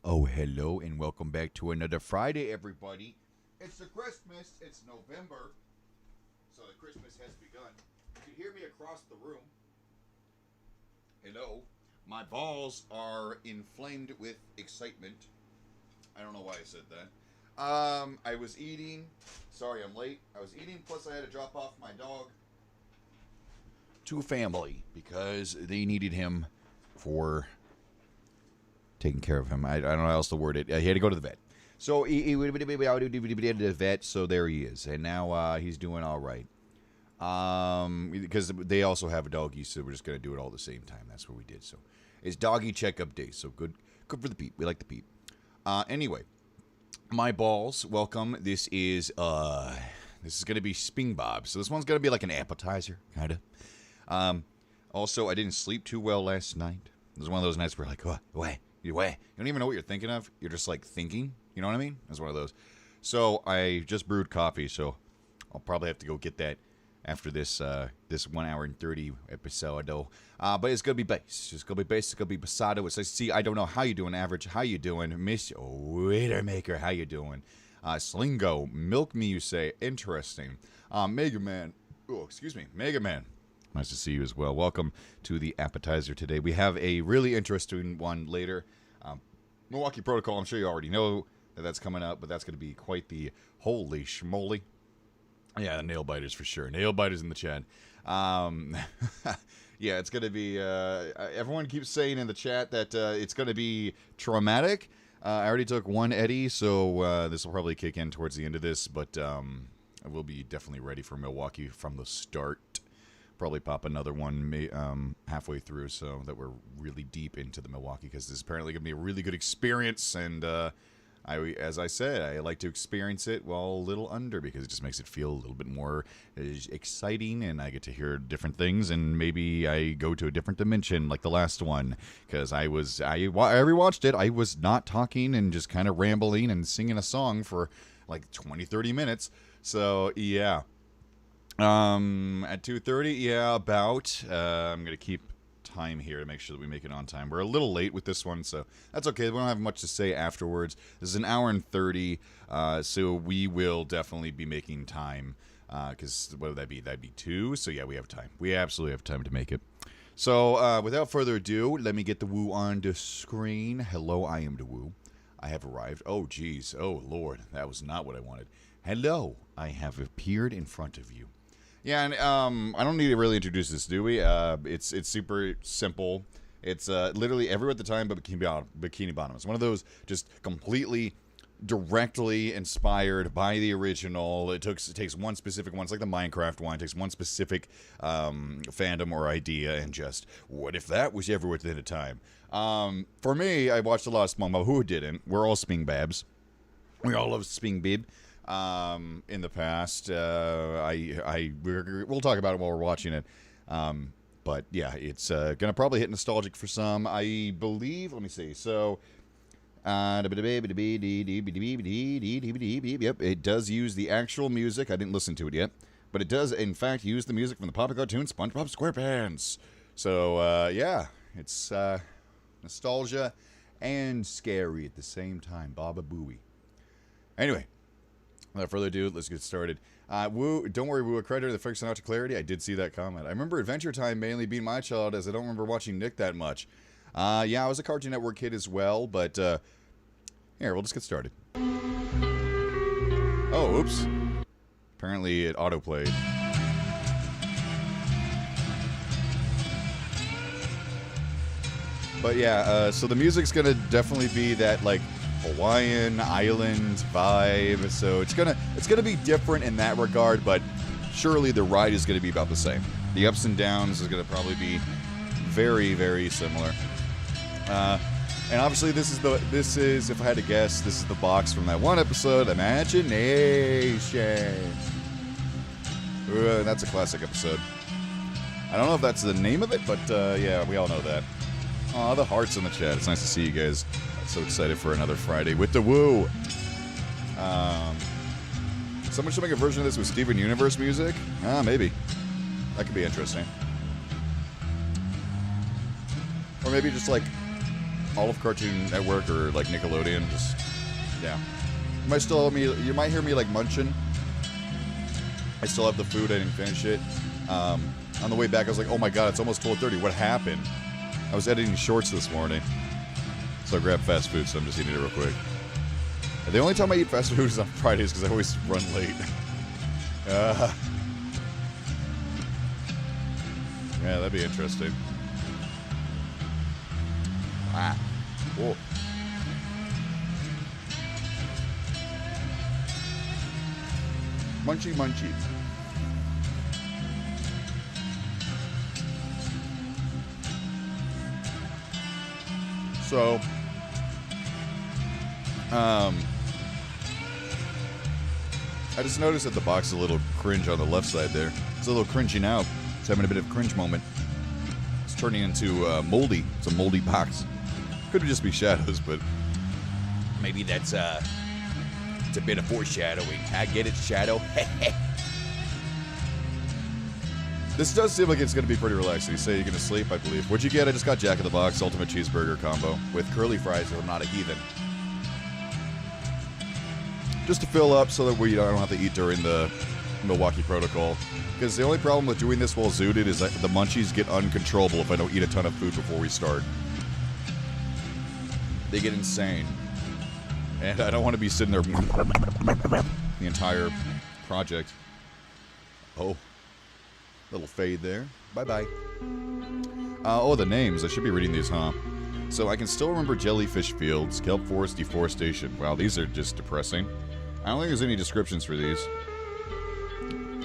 Oh, hello, and welcome back to another Friday, everybody. It's the Christmas. It's November, so the Christmas has begun. You can hear me across the room. Hello. My balls are inflamed with excitement. I don't know why I said that. I was eating. Sorry, I'm late. I was eating, plus I had to drop off my dog to a family because they needed him for taking care of him. I don't know how else to word it. He had to go to the vet. So he went to the vet, so there he is. And now he's doing all right. Because they also have a doggy, so we're just going to do it all at the same time. That's what we did. So it's doggy checkup day. So good for the peep. We like the peep. Anyway, my balls, welcome. This is going to be SPONGEBOB. So this one's going to be like an appetizer, kind of. Also, I didn't sleep too well last night. It was one of those nights where like, what? You don't even know what you're thinking of. You're just like thinking. You know what I mean? It's one of those. So I just brewed coffee, so I'll probably have to go get that after this 1 hour and 30 episode. But it's gonna be bass. It's gonna be bass. It's gonna be passado. It's like, see, I don't know how you doing, average. How you doing, Miss Waitermaker? How you doing? Slingo, milk me, you say? Interesting. Mega Man. Oh, excuse me, Mega Man. Nice to see you as well. Welcome to the appetizer today. We have a really interesting one later. Milwaukee Protocol, I'm sure you already know that that's coming up, but that's going to be quite the holy schmoly. Yeah, the nail biters for sure. Nail biters in the chat. Yeah, it's going to be... everyone keeps saying in the chat that it's going to be traumatic. I already took one Eddie, so this will probably kick in towards the end of this, but I will be definitely ready for Milwaukee from the start. Probably pop another one halfway through, so that we're really deep into the Milwaukee, because this is apparently going to be a really good experience, and as I said, I like to experience it while a little under, because it just makes it feel a little bit more exciting, and I get to hear different things, and maybe I go to a different dimension, like the last one, because I rewatched it, I was not talking and just kind of rambling and singing a song for like 20-30 minutes, so yeah. At 2:30, yeah, about. I'm going to keep time here to make sure that we make it on time. We're a little late with this one, so that's okay. We don't have much to say afterwards. This is an hour and 30, so we will definitely be making time, because what would that be? That'd be 2, so yeah, we have time. We absolutely have time to make it. So, without further ado, let me get the woo on the screen. Hello, I am the woo. I have arrived. Oh, geez. Oh, Lord. That was not what I wanted. Hello, I have appeared in front of you. Yeah, and I don't need to really introduce this, do we? It's super simple. It's literally everywhere at the time but Bikini Bottom. It's one of those just completely directly inspired by the original. It takes one specific one. It's like the Minecraft one. It takes one specific fandom or idea and just, what if that was everywhere at the time? For me, I watched a lot of SpongeBob. Who didn't? We're all Spingbabs. We all love Spingbib. In the past, we'll talk about it while we're watching it. But yeah, it's gonna probably hit nostalgic for some, I believe. Let me see. So, yep, it does use the actual music. I didn't listen to it yet, but it does in fact use the music from the popular cartoon SpongeBob SquarePants. So yeah, it's nostalgia and scary at the same time. Baba Booey. Anyway. Without further ado, let's get started. Woo, don't worry, Woo, a creditor that fixing out to clarity. I did see that comment. I remember Adventure Time mainly being my child, as I don't remember watching Nick that much. Yeah, I was a Cartoon Network kid as well, but here, we'll just get started. Oh, oops. Apparently it autoplayed. But yeah, so the music's gonna definitely be that, like, Hawaiian island vibe, so it's gonna be different in that regard, but surely the ride is gonna be about the same. The ups and downs is gonna probably be very, very similar. And obviously this is, if I had to guess, this is the box from that one episode, Imagination. That's a classic episode. I don't know if that's the name of it, but yeah, we all know that. Aw, the hearts in the chat. It's nice to see you guys. So excited for another Friday with the woo. Someone should make a version of this with Steven Universe music. Maybe. That could be interesting. Or maybe just like all of Cartoon Network or like Nickelodeon. Just yeah. You might hear me like munching. I still have the food. I didn't finish it. On the way back, I was like, oh my god, it's almost 12:30. What happened? I was editing shorts this morning, so I grabbed fast food. So I'm just eating it real quick. The only time I eat fast food is on Fridays because I always run late. Yeah, that'd be interesting. Ah. Whoa. Munchy, munchy. So, I just noticed that the box is a little cringe on the left side there. It's a little cringy now. It's having a bit of a cringe moment. It's turning into moldy. It's a moldy box. Could just be shadows, but maybe that's it's a bit of foreshadowing. I get it, shadow. This does seem like it's going to be pretty relaxing. You say you're going to sleep, I believe. What'd you get? I just got Jack in the Box Ultimate Cheeseburger Combo with curly fries if I'm not a heathen. Just to fill up so that we don't have to eat during the Milwaukee Protocol. Because the only problem with doing this while zooted is that the munchies get uncontrollable if I don't eat a ton of food before we start. They get insane. And I don't want to be sitting there the entire project. Oh. Little fade there. Bye-bye. Oh, the names. I should be reading these, huh? So I can still remember Jellyfish Fields, Kelp Forest Deforestation. Wow, these are just depressing. I don't think there's any descriptions for these.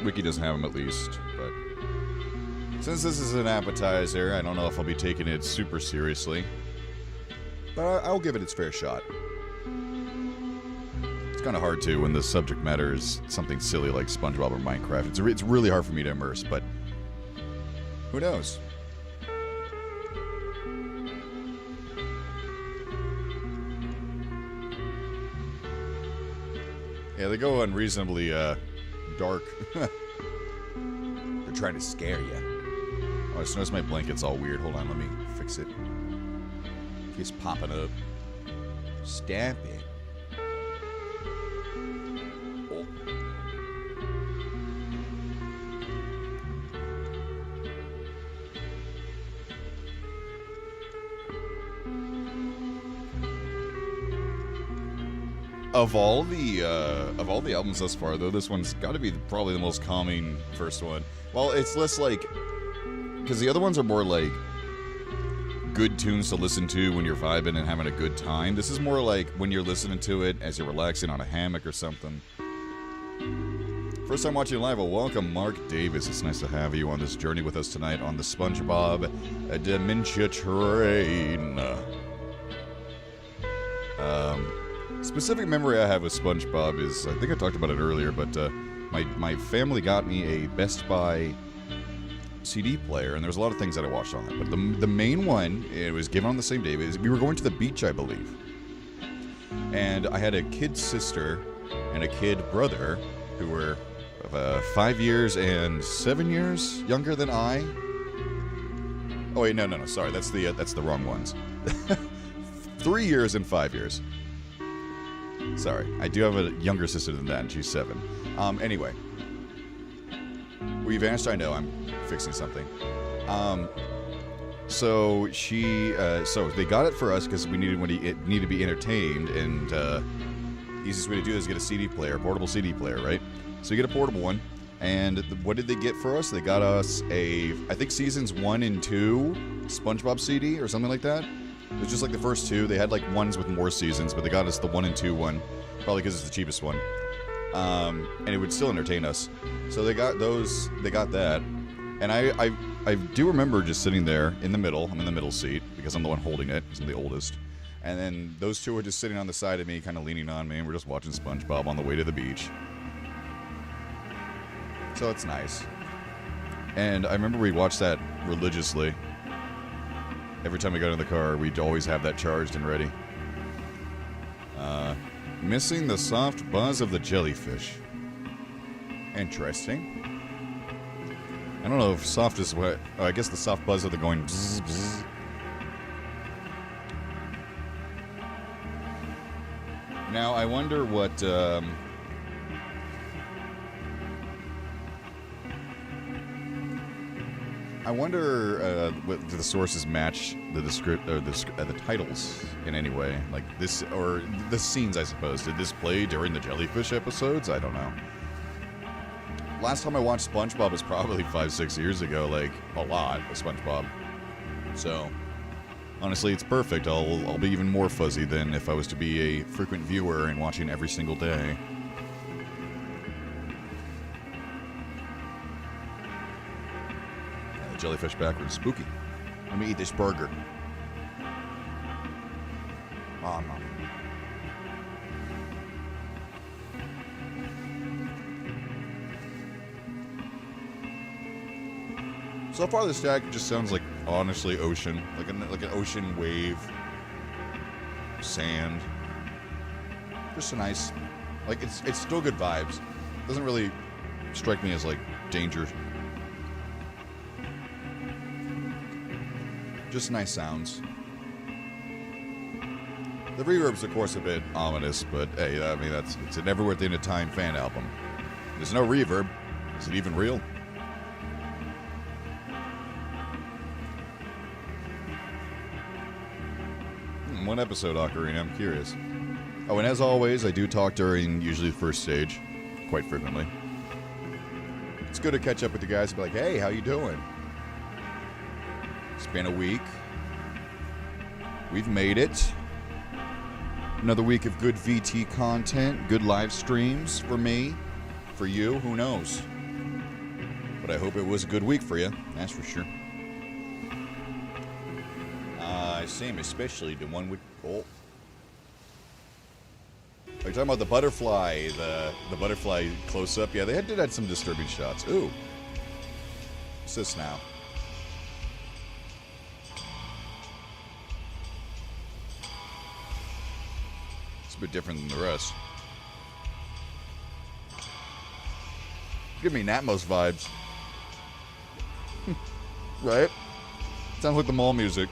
Wiki doesn't have them at least, but since this is an appetizer, I don't know if I'll be taking it super seriously. But I'll give it its fair shot. It's kind of hard to when the subject matter is something silly like SpongeBob or Minecraft. It's really hard for me to immerse, but who knows? Yeah, they go unreasonably dark. They're trying to scare you. Oh, I just noticed my blanket's all weird. Hold on, let me fix it. Keeps popping up. Stamp it. Oh. Of all the albums thus far, though, this one's got to be probably the most calming first one. Well, it's less like, because the other ones are more like good tunes to listen to when you're vibing and having a good time. This is more like when you're listening to it as you're relaxing on a hammock or something. First time watching live, well, welcome, Mark Davis. It's nice to have you on this journey with us tonight on the SpongeBob Dementia Train. Specific memory I have with SpongeBob is, I think I talked about it earlier, but my family got me a Best Buy CD player, and there's a lot of things that I watched on it. But the main one, it was given on the same day. We were going to the beach, I believe. And I had a kid sister and a kid brother who were 5 years and 7 years younger than I. Oh wait, no, sorry, that's the wrong ones. 3 years and 5 years. Sorry, I do have a younger sister than that, and she's 7. Anyway. We vanished, I know, I'm fixing something. So they got it for us because we needed to be entertained, and the easiest way to do this is get a CD player, portable CD player, right? So you get a portable one, and what did they get for us? They got us I think seasons 1 and 2 SpongeBob CD or something like that. It was just like the first 2. They had like ones with more seasons, but they got us the 1 and 2 one, probably because it's the cheapest one. And it would still entertain us. So they got those. They got that, and I do remember just sitting there in the middle. I'm in the middle seat because I'm the one holding it, because I'm the oldest. And then those two were just sitting on the side of me, kind of leaning on me, and we're just watching SpongeBob on the way to the beach. So it's nice. And I remember we watched that religiously. Every time we got in the car, we'd always have that charged and ready. Missing the soft buzz of the jellyfish. Interesting. I don't know if soft is what... I guess the soft buzz of the going bzz, bzz. Now, I wonder what... I wonder what the sources match the titles in any way, like this or the scenes. I suppose did this play during the jellyfish episodes? I don't know. Last time I watched SpongeBob was probably 5-6 years ago, like a lot of SpongeBob. So honestly, it's perfect. I'll be even more fuzzy than if I was to be a frequent viewer and watching every single day. Jellyfish backwards. Spooky. Let me eat this burger. Oh, no. So far, this stack just sounds like, honestly, ocean. Like an ocean wave. Sand. Just a nice... Like, it's still good vibes. Doesn't really strike me as, like, danger. Just nice sounds. The reverb's, of course, a bit ominous, but hey, I mean, it's a Never Within a Time fan album. There's no reverb. Is it even real? One episode, Ocarina, I'm curious. Oh, and as always, I do talk during usually the first stage, quite frequently. It's good to catch up with the guys and be like, hey, how you doing? It's been a week. We've made it. Another week of good VT content, good live streams for me, for you, who knows. But I hope it was a good week for you, that's for sure. Same, especially the one with... Oh. Are you talking about the butterfly, the butterfly close-up? Yeah, they did add some disturbing shots. Ooh. What's this now? It's a bit different than the rest. Give me Natmos vibes. Right? Sounds like the mall music.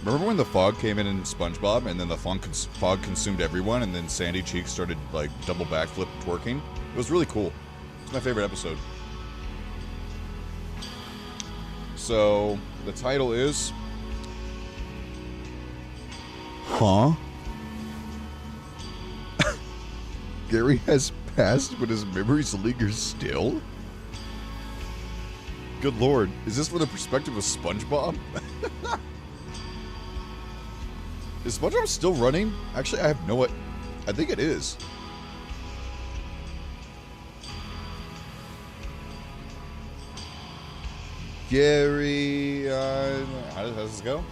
Remember when the fog came in SpongeBob, and then the fog consumed everyone, and then Sandy Cheeks started, like, double backflip twerking? It was really cool. It's my favorite episode. So, the title is... Huh? Gary has passed, but his memories linger still? Good lord. Is this from the perspective of SpongeBob? Is SpongeBob still running? Actually, I have no idea. I think it is. Gary, how does this go?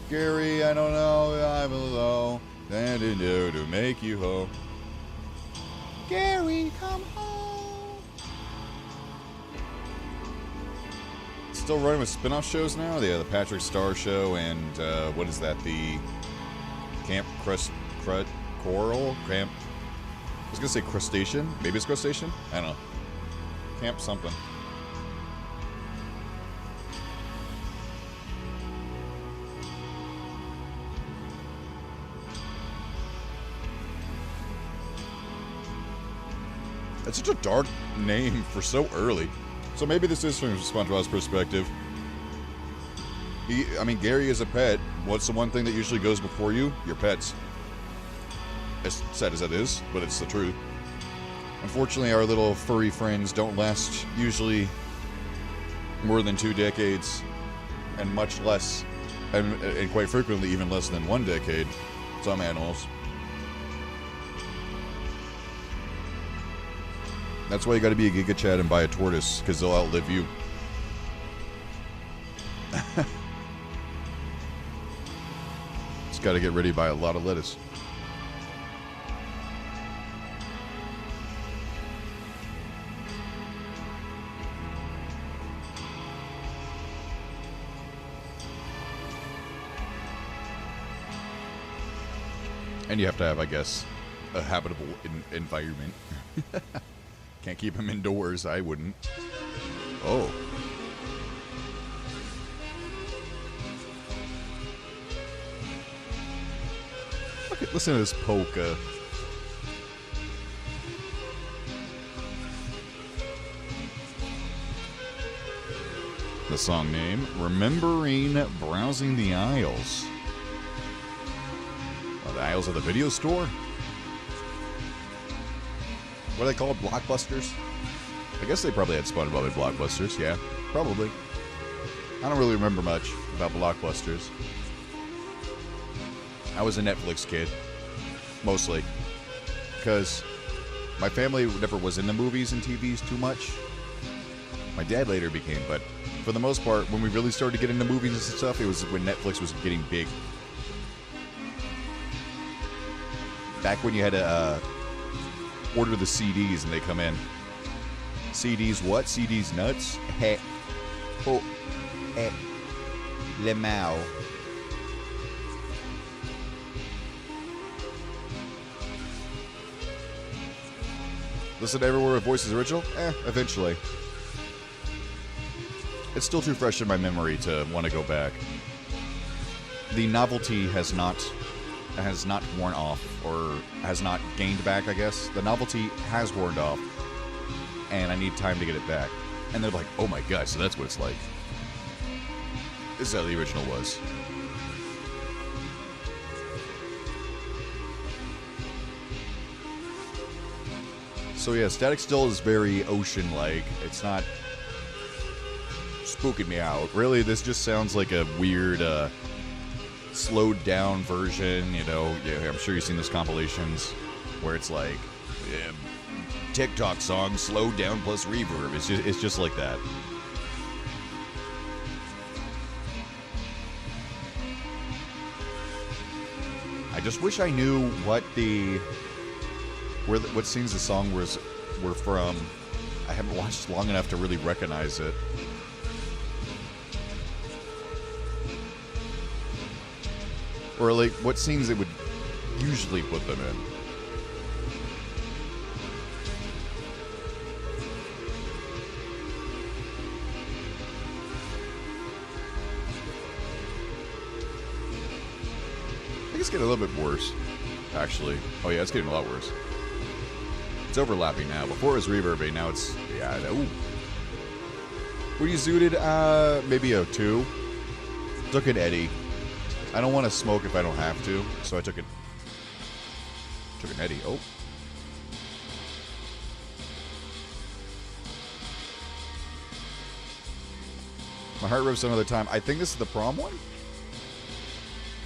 Gary, I don't know, I'm alone. And to do to make you whole. Gary, come home. Still running with spin-off shows now? Yeah, the Patrick Star Show and, what is that? The Camp Coral? Camp... I was gonna say Crustacean? Maybe it's Crustacean? I don't know. Camp something. It's such a dark name for so early. So maybe this is from SpongeBob's perspective. I mean, Gary is a pet. What's the one thing that usually goes before you? Your pets. As sad as that is, but it's the truth. Unfortunately, our little furry friends don't last usually more than 2 decades, and much less, and quite frequently even less than 1 decade. Some animals. That's why you gotta be a Giga Chad and buy a tortoise, because they'll outlive you. Just gotta get ready to buy a lot of lettuce. And you have to have, I guess, a habitable environment. Can't keep him indoors. I wouldn't. Oh. Listen to this polka. The song name, Remembering Browsing the Aisles. Oh, the aisles of the video store? What are they called? Blockbusters? I guess they probably had SpongeBob at Blockbusters, yeah. Probably. I don't really remember much about Blockbusters. I was a Netflix kid, mostly, because my family never was into movies and TVs too much. My dad later became, but for the most part, when we really started to get into movies and stuff, it was when Netflix was getting big. Back when you had to order the CDs and they come in. CDs what? CDs nuts? Hey. Oh. Eh. Lemao. Listen to Everywhere with Voices Original? Eventually. It's still too fresh in my memory to want to go back. The novelty has not worn off, or has not gained back, I guess. The novelty has worn off, and I need time to get it back. And they're like, oh my god, so that's what it's like. This is how the original was. So yeah, Static Still is very ocean-like. It's not spooking me out. Really, this just sounds like a weird, slowed down version, you know. Yeah, I'm sure you've seen those compilations where it's like, TikTok song slowed down plus reverb. It's just like that. I just wish I knew what what scenes the song were from. I haven't watched long enough to really recognize it. Or like what scenes it would usually put them in. I think it's getting a little bit worse, actually. Oh yeah, it's getting a lot worse. It's overlapping now. Before it was reverbing, now it's, yeah, ooh. What you zooted? Maybe a 2. Took an Eddie. I don't want to smoke if I don't have to, so I took an Eddie. Oh. My heart rips another time. I think this is the prom one?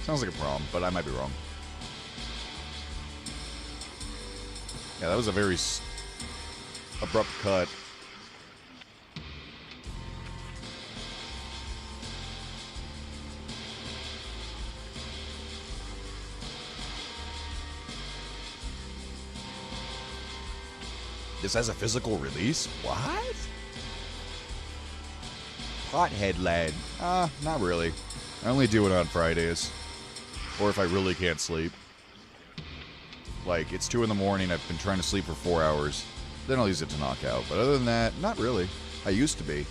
Sounds like a prom, but I might be wrong. Yeah, that was a very abrupt cut. This has a physical release? What? Pothead lad. Not really. I only do it on Fridays. Or if I really can't sleep. Like, it's 2 in the morning, I've been trying to sleep for 4 hours. Then I'll use it to knock out. But other than that, not really. I used to be.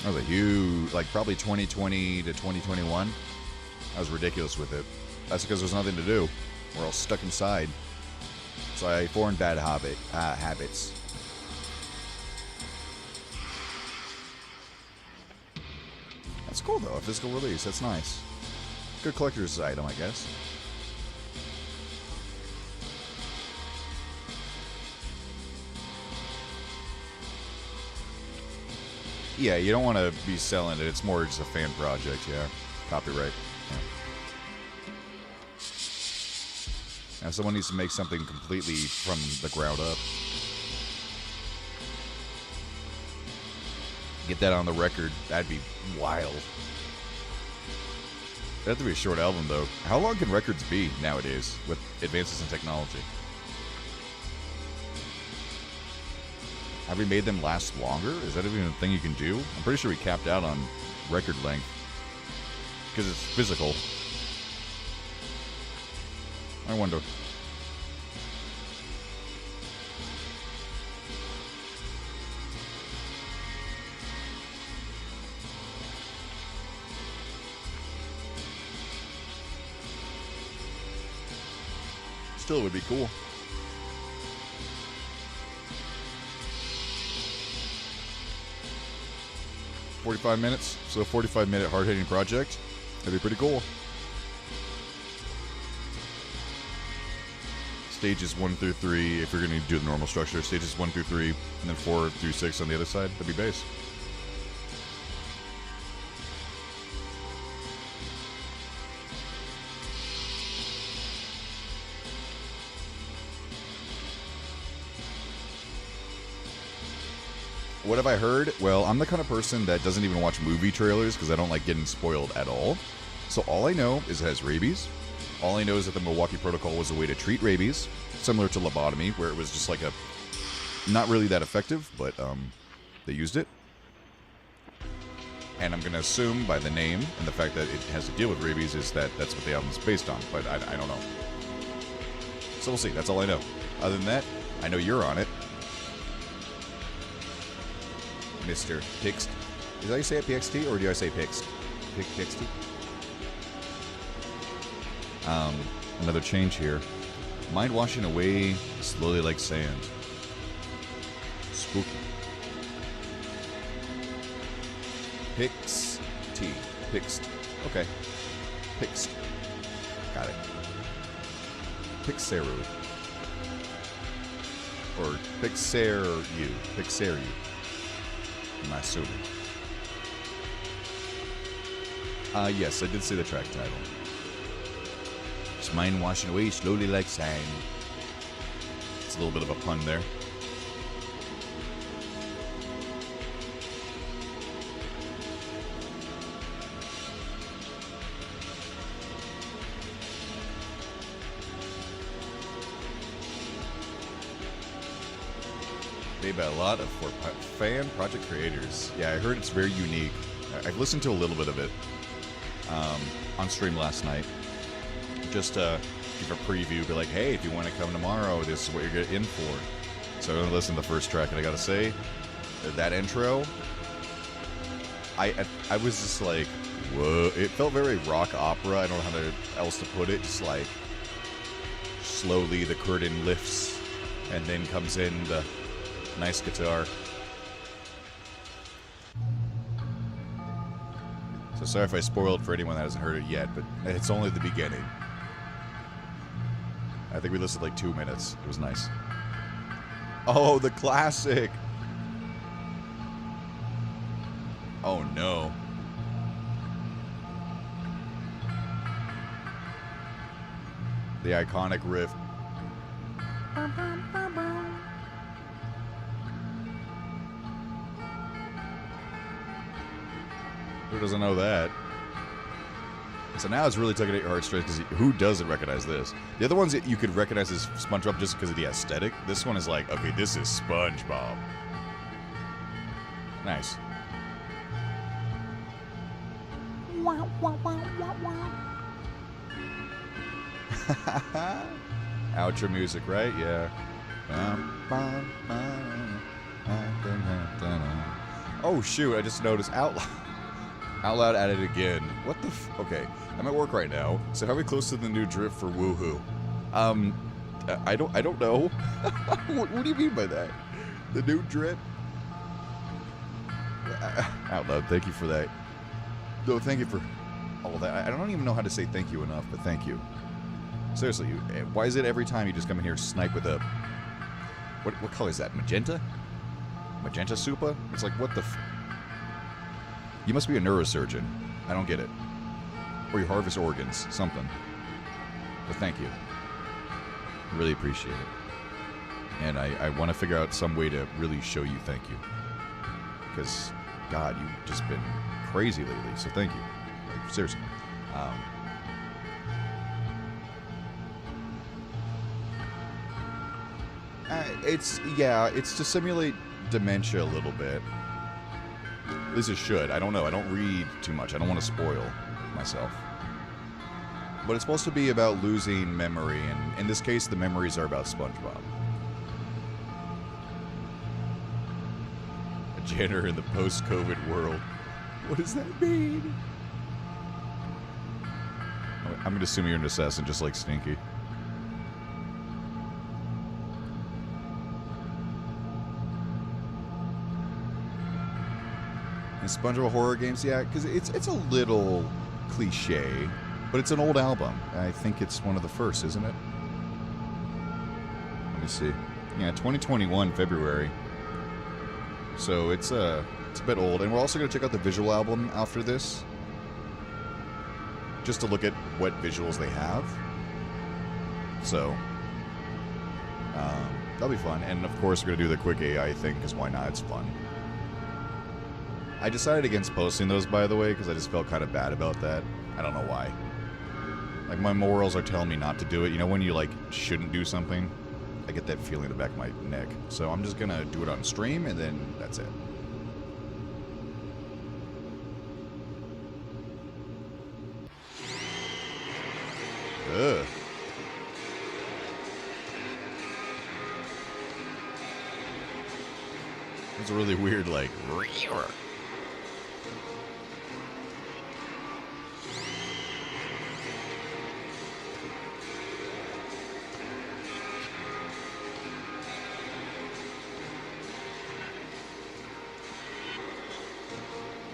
I was a huge, like, probably 2020 to 2021. I was ridiculous with it. That's because there's nothing to do. We're all stuck inside. So I formed bad habits. That's cool, though. A physical release. That's nice. Good collector's item, I guess. Yeah, you don't want to be selling it. It's more just a fan project, yeah. Copyright. Yeah. Now, someone needs to make something completely from the ground up. Get that on the record. That'd be wild. It'd have to be a short album, though. How long can records be nowadays with advances in technology? Have we made them last longer? Is that even a thing you can do? I'm pretty sure we capped out on record length. Because it's physical. I wonder. Still would be cool. 45 minutes, so a 45-minute hard-hitting project. That'd be pretty cool. Stages 1 through 3, if you're going to do the normal structure, stages 1 through 3, and then 4 through 6 on the other side. That'd be base. What have I heard? Well, I'm the kind of person that doesn't even watch movie trailers because I don't like getting spoiled at all. So all I know is it has rabies. All I know is that the Milwaukee Protocol was a way to treat rabies, similar to lobotomy, where it was just like a... not really that effective, but they used it. And I'm going to assume by the name and the fact that it has to deal with rabies is that that's what the album's based on, but I don't know. So we'll see. That's all I know. Other than that, I know you're on it. Mr. Pixt. Is that how you say it, PXT, or do I say Pixt? Pixty? Another change here. Mind washing away slowly like sand. Spooky. Pixt. Pixt. Okay. Pixt. Got it. Pixeru. Or Pixeru. Pixeru. Am I assuming? Yes, I did see the track title. Just mind washing away slowly like sand. It's a little bit of a pun there. Made by a lot of fan project creators. Yeah, I heard it's very unique. I've listened to a little bit of it on stream last night. Just to give a preview, be like, hey, if you want to come tomorrow, this is what you're in for. So I'm going to listen to the first track, and I got to say, that intro, I was just like, whoa. It felt very rock opera. I don't know how else to put it. Just like, slowly the curtain lifts, and then comes in the nice guitar. So sorry if I spoiled for anyone that hasn't heard it yet, but it's only the beginning. I think we listened like 2 minutes. It was nice. Oh, the classic! Oh no. The iconic riff. Who doesn't know that? So now it's really tugging at your heartstrings because who doesn't recognize this? The other ones that you could recognize as SpongeBob just because of the aesthetic. This one is like, okay, this is SpongeBob. Nice. Outro music, right? Yeah. Oh shoot! I just noticed Out Loud added again. What the okay, I'm at work right now, so how are we close to the new drip for Woohoo? I don't know. what do you mean by that? The new drip? Out Loud, thank you for that. No, thank you for all that. I don't even know how to say thank you enough, but thank you. Seriously, why is it every time you just come in here snipe with a... What color is that? Magenta? Magenta Supa? It's like, what the You must be a neurosurgeon. I don't get it. Or you harvest organs. Something. But thank you. I really appreciate it. And I want to figure out some way to really show you thank you. Because, God, you've just been crazy lately. So thank you. Like, seriously. It's to simulate dementia a little bit. At least it should. I don't know. I don't read too much. I don't want to spoil myself. But it's supposed to be about losing memory, and in this case, the memories are about SpongeBob. A janitor in the post-COVID world. What does that mean? I'm going to assume you're an assassin just like Stinky. And SpongeBob horror games, yeah, because it's a little cliche, but it's an old album. I think it's one of the first, isn't it? Let me see. Yeah, 2021 February. So it's a bit old, and we're also going to check out the visual album after this, just to look at what visuals they have. So that'll be fun, and of course we're going to do the quick AI thing, because why not? It's fun. I decided against posting those, by the way, because I just felt kind of bad about that. I don't know why. Like, my morals are telling me not to do it. You know when you, like, shouldn't do something? I get that feeling in the back of my neck. So I'm just going to do it on stream, and then that's it. Ugh. It's a really weird, like...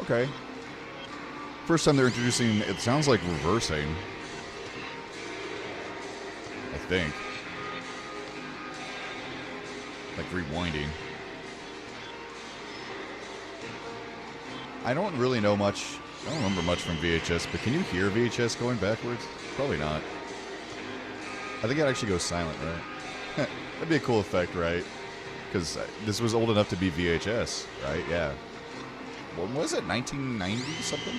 Okay. First time they're introducing, it sounds like reversing. I think. Like rewinding. I don't really know much. I don't remember much from VHS, but can you hear VHS going backwards? Probably not. I think it actually goes silent, right? That'd be a cool effect, right? Because this was old enough to be VHS, right? Yeah. When was it? 1990 something?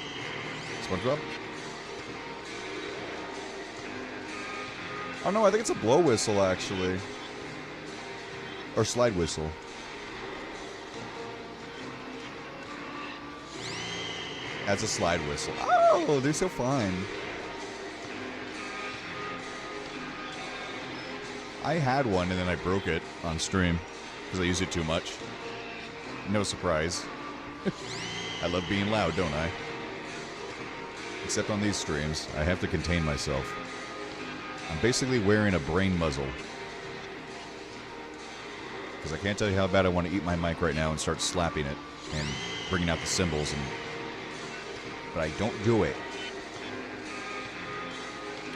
SpongeBob? Oh no, I think it's a blow whistle actually. Or slide whistle. That's a slide whistle. Oh, they're so fine. I had one and then I broke it on stream because I used it too much. No surprise. I love being loud, don't I? Except on these streams, I have to contain myself. I'm basically wearing a brain muzzle. Because I can't tell you how bad I want to eat my mic right now and start slapping it and bringing out the cymbals. But I don't do it.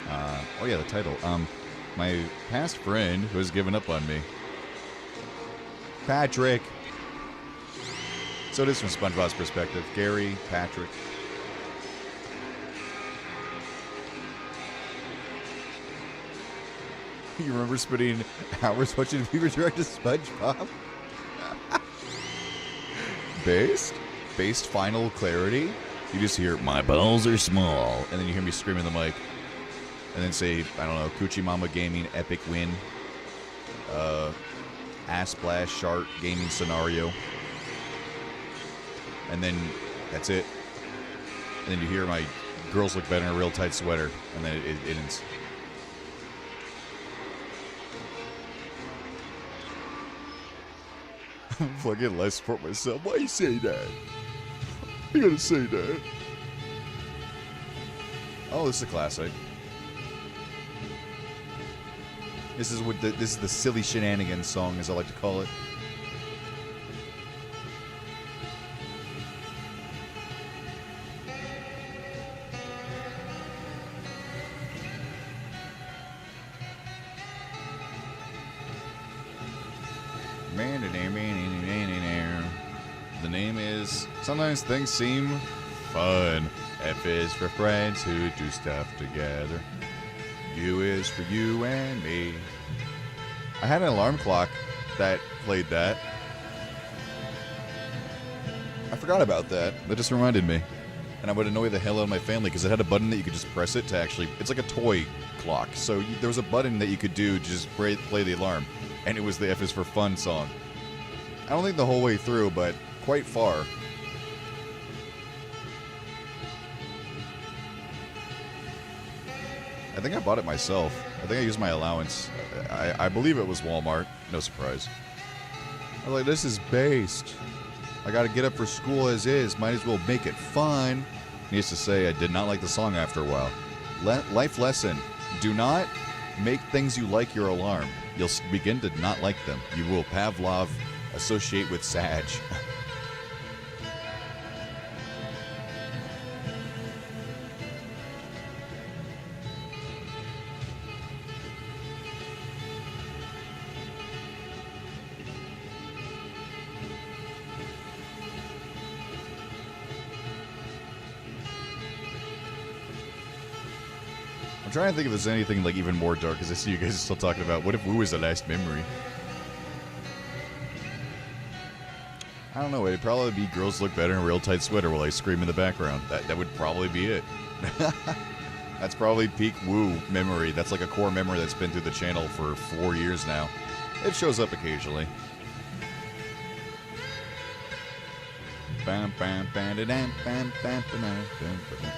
Oh yeah, the title. My past friend who has given up on me. Patrick. So it is from SpongeBob's perspective. Gary, Patrick. You remember spending hours watching people direct to SpongeBob? Based final clarity. You just hear, my balls are small. And then you hear me scream in the mic. And then say, I don't know, Coochie Mama Gaming epic win. Ass Splash Shark gaming scenario. And then that's it. And then you hear my girls look better in a real tight sweater. And then it ends. I'm fucking less for myself. Why you say that? You gotta say that. Oh, this is a classic. This is the silly shenanigans song, as I like to call it. The name is Sometimes Things Seem Fun. F is for friends who do stuff together. U is for you and me. I had an alarm clock that played that. I forgot about that. That just reminded me. And I would annoy the hell out of my family because it had a button that you could just press it to actually... It's like a toy clock. So there was a button that you could do to just play the alarm. And it was the F is for fun song. I don't think the whole way through, but quite far. I think I bought it myself. I think I used my allowance. I believe it was Walmart. No surprise. I was like, this is based. I gotta get up for school as is. Might as well make it fun. Needless to say, I did not like the song after a while. Life lesson. Do not make things you like your alarm. You'll begin to not like them. You will Pavlov associate with Sag. trying to think if there's anything like even more dark, because I see you guys are still talking about what if Woo is the last memory. I don't know. It'd probably be girls look better in a real tight sweater while I scream in the background. That would probably be it. That's probably peak Woo memory. That's like a core memory that's been through the channel for 4 years now. It shows up occasionally. Bam bam bam da dam bam bam bam bam bam bam bam bam.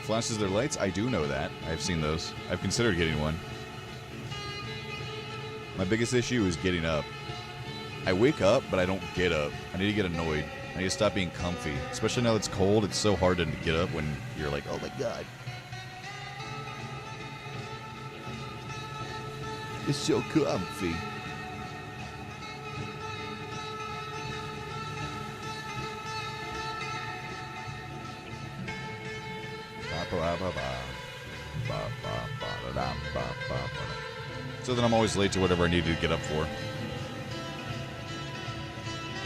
Flashes their lights? I do know that. I've seen those. I've considered getting one. My biggest issue is getting up. I wake up, but I don't get up. I need to get annoyed. I need to stop being comfy. Especially now that it's cold, it's so hard to get up when you're like, oh my god. It's so comfy. So then I'm always late to whatever I need to get up for.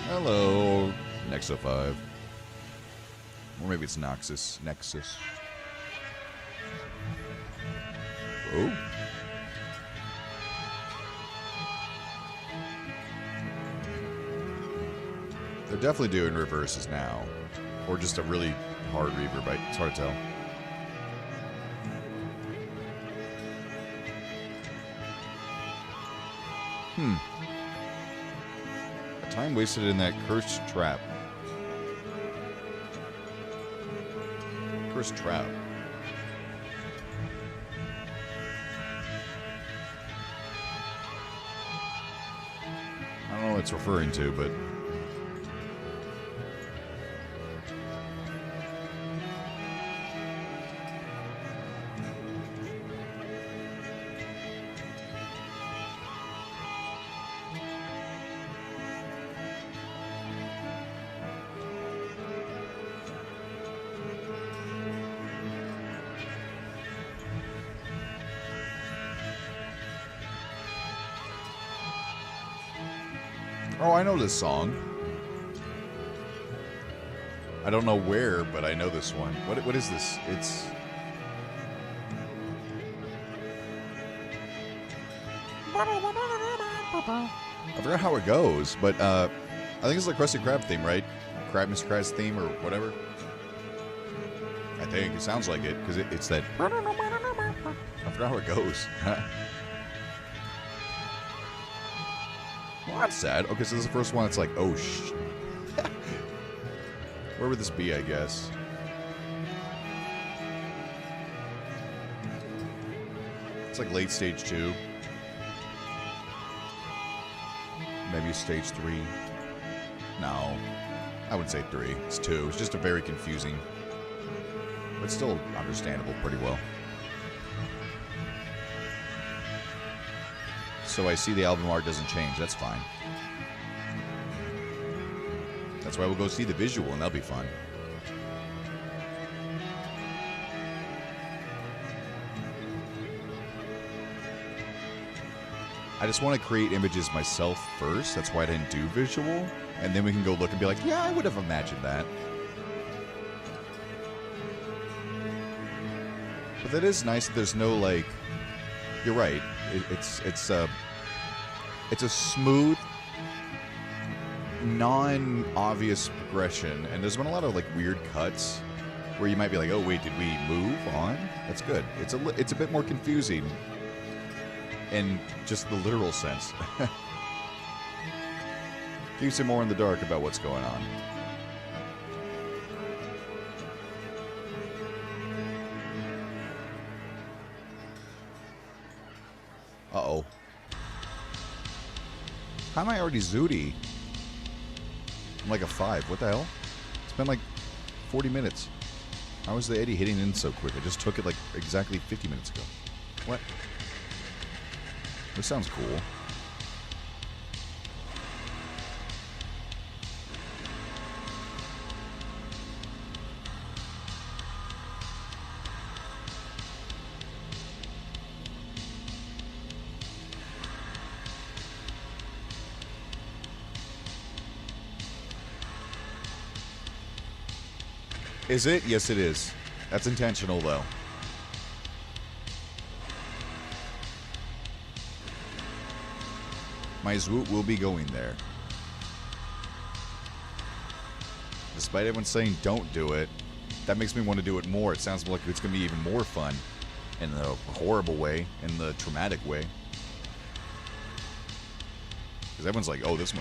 Hello, Nexo 5. Or maybe it's Nexus. Oh. They're definitely doing reverses now. Or just a really hard reverb. It's hard to tell. A time wasted in that cursed trap. Cursed trap. I don't know what it's referring to, but... Oh, I know this song. I don't know where, but I know this one. What is this? It's... I forgot how it goes, but I think it's the Krusty Krab theme, right? Mr. Krabs theme or whatever. I think it sounds like it because it's that. I forgot how it goes. Well, that's sad. Okay, so this is the first one. It's like, oh sh. Where would this be? I guess. It's like late stage 2. Maybe stage 3. No, I wouldn't say 3. It's 2. It's just a very confusing, but still understandable pretty well. So I see the album art doesn't change. That's fine. That's why we'll go see the visual, and that'll be fun. I just want to create images myself first. That's why I didn't do visual. And then we can go look and be like, yeah, I would have imagined that. But that is nice that there's no, like... You're right. It's a smooth, non-obvious progression. And there's been a lot of, like, weird cuts where you might be like, oh, wait, did we move on? That's good. It's a bit more confusing in just the literal sense. Keeps you more in the dark about what's going on. Uh-oh. How am I already zooty? I'm like a 5. What the hell? It's been like 40 minutes. How is the Eddie hitting in so quick? I just took it like exactly 50 minutes ago. What? This sounds cool. Is it? Yes, it is. That's intentional, though. My Zwoot will be going there. Despite everyone saying don't do it, that makes me want to do it more. It sounds like it's going to be even more fun. In the horrible way. In the traumatic way. Because everyone's like, oh, this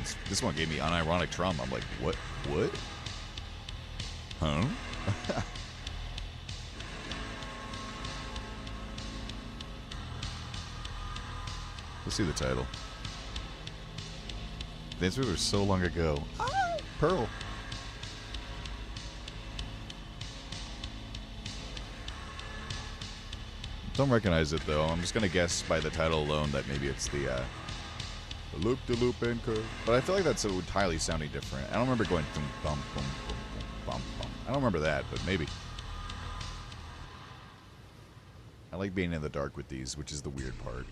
one gave me unironic trauma. I'm like, what? What? Huh? Let's see the title. These were so long ago. Ah, Pearl. Don't recognize it though. I'm just gonna guess by the title alone that maybe it's the loop-de-loop anchor. But I feel like that's entirely sounding different. I don't remember going bum bum bum bum bum. I don't remember that, but maybe. I like being in the dark with these, which is the weird part.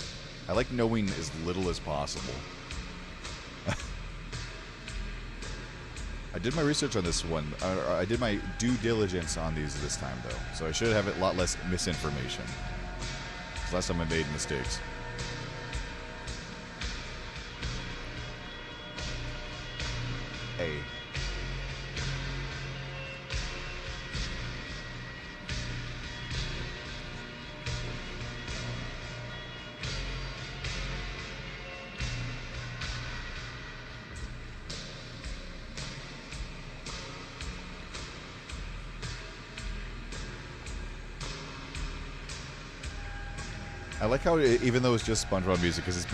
I like knowing as little as possible. I did my research on this one. I did my due diligence on these this time, though. So I should have a lot less misinformation. Last time I made mistakes. Hey. I like how, even though it's just SpongeBob music, because it's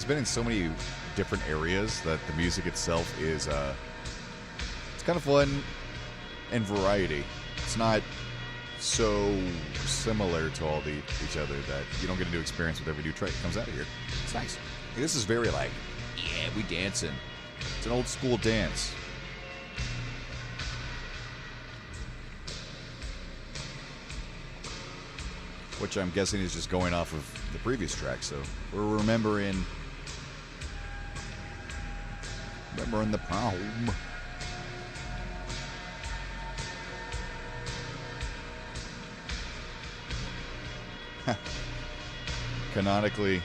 been in so many different areas that the music itself is, it's kind of fun and variety. It's not so similar to all each other that you don't get a new experience with every new track that comes out of here. It's nice. This is very like, yeah, we dancing. It's an old school dance. Which I'm guessing is just going off of the previous track, so we're remembering the prom. Canonically,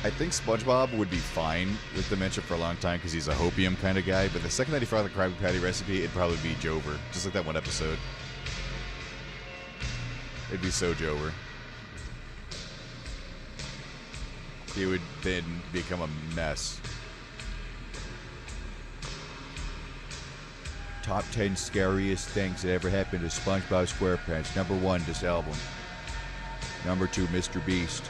I think SpongeBob would be fine with dementia for a long time because he's a hopium kind of guy, but the second that he found the Krabby Patty recipe, it'd probably be Jover, just like that one episode. It'd be so Jover. He would then become a mess. Top 10 scariest things that ever happened to SpongeBob SquarePants. Number 1, this album. Number 2, Mr. Beast.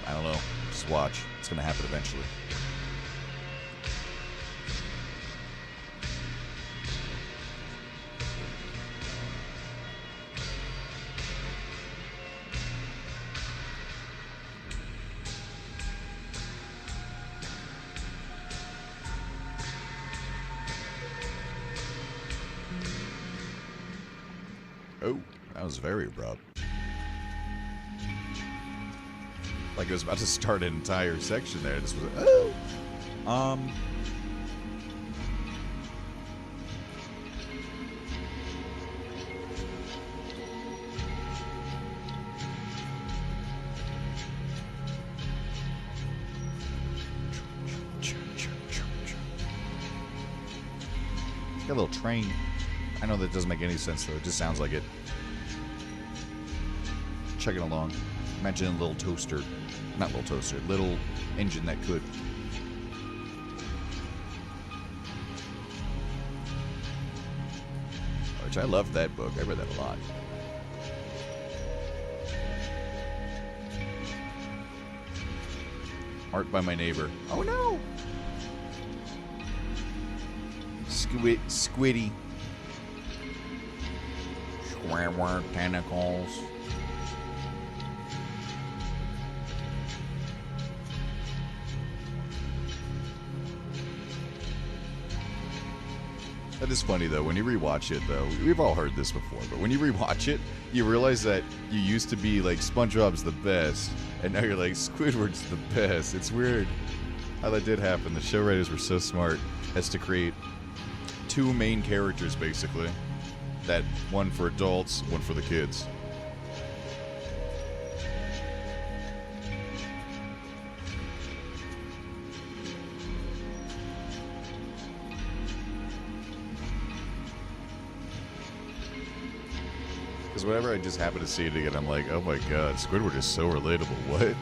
I don't know. Just watch. It's going to happen eventually. Oh, that was very abrupt. Like it was about to start an entire section there. This was got a little train. I know that doesn't make any sense, though. It just sounds like it. Chugging along. Imagine a little toaster. Not little toaster. Little engine that could. Which I loved that book. I read that a lot. Art by my neighbor. Oh, no! Squiddy. Square tentacles. That is funny, though. When you rewatch it, though, we've all heard this before, but when you rewatch it, you realize that you used to be like, SpongeBob's the best, and now you're like, Squidward's the best. It's weird how that did happen. The show writers were so smart. as to create two main characters, basically. That one for adults, one for the kids. Because whenever I just happen to see it again, I'm like, oh my god, Squidward is so relatable. What?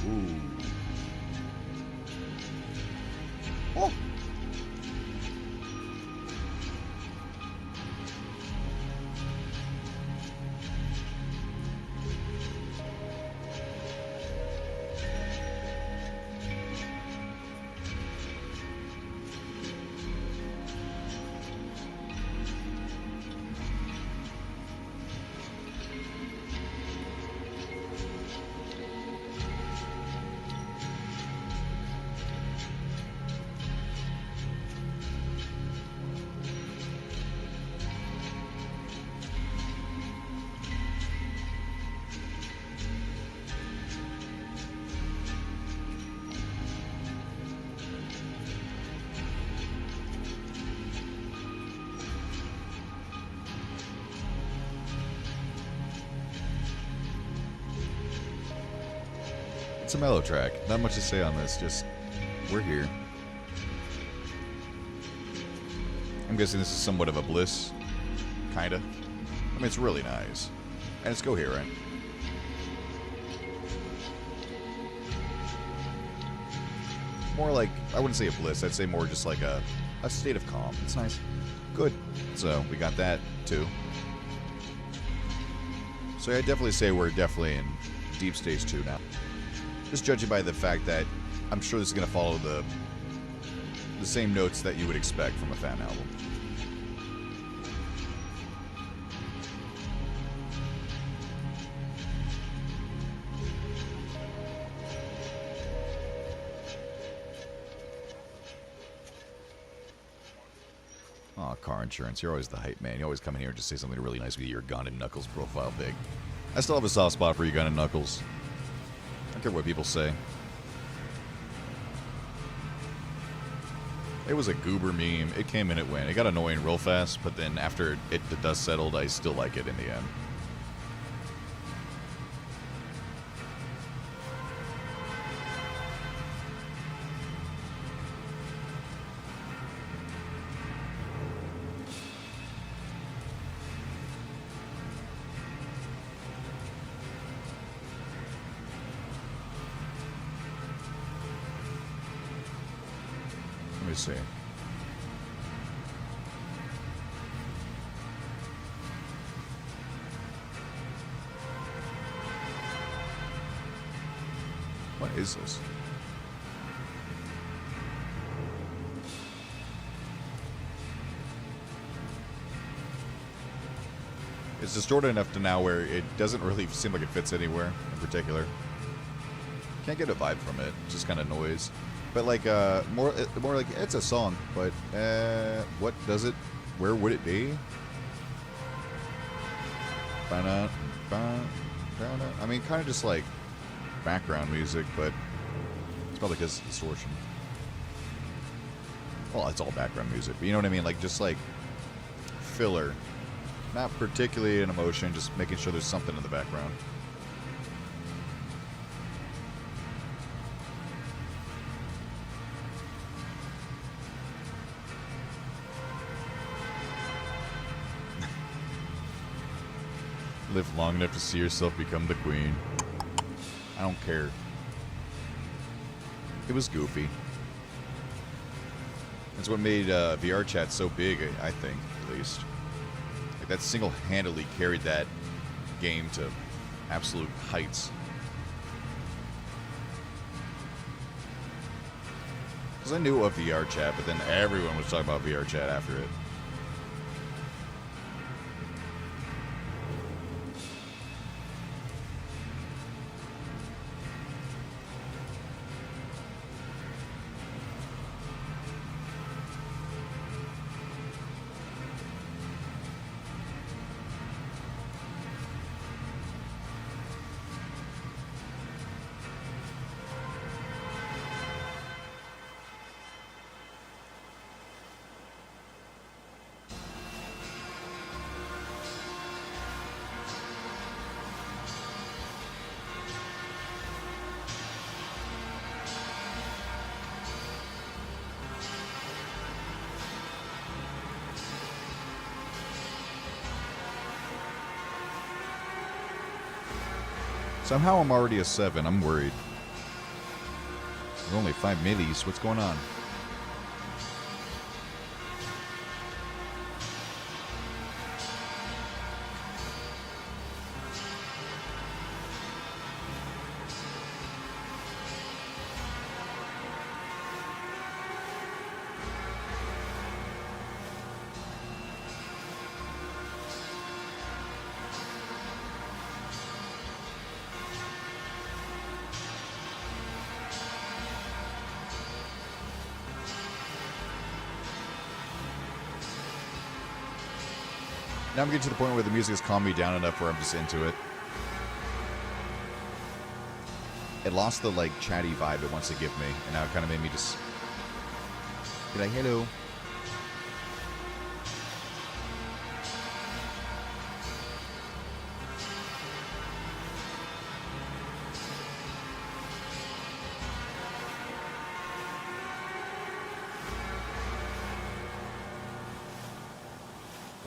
Ooh. Oh. It's a mellow track. Not much to say on this, just we're here. I'm guessing this is somewhat of a bliss. Kinda. I mean, it's really nice. And it's go here, right? More like, I wouldn't say a bliss, I'd say more just like a state of calm. It's nice. Good. So, we got that, too. So, I'd definitely say we're definitely in Deep Stage 2 now. Just judging by the fact that I'm sure this is going to follow the same notes that you would expect from a fan album. Aw, car insurance. You're always the hype man. You always come in here and just say something really nice with your Gun and Knuckles profile pic. I still have a soft spot for you, Gun and Knuckles. I don't care what people say. It was a goober meme. It came and it went. It got annoying real fast, but then after the dust settled, I still like it in the end. Let me see. What is this? It's distorted enough to now where it doesn't really seem like it fits anywhere in particular. Can't get a vibe from it. It's just kind of noise. But like more like it's a song, but what does it? Where would it be? I mean, kind of just like background music, but it's probably because it's distortion. Well, it's all background music, but you know what I mean? Like just like filler, not particularly an emotion, just making sure there's something in the background. Live long enough to see yourself become the queen. I don't care. It was goofy. That's what made VR chat so big, I think, at least. Like that single-handedly carried that game to absolute heights. Because I knew of VR chat, but then everyone was talking about VR chat after it. Somehow I'm already a 7. I'm worried. We're only 5 middies. What's going on? Now I'm getting to the point where the music has calmed me down enough where I'm just into it. It lost the, like, chatty vibe it wants to give me, and now it kind of made me just be like, hello.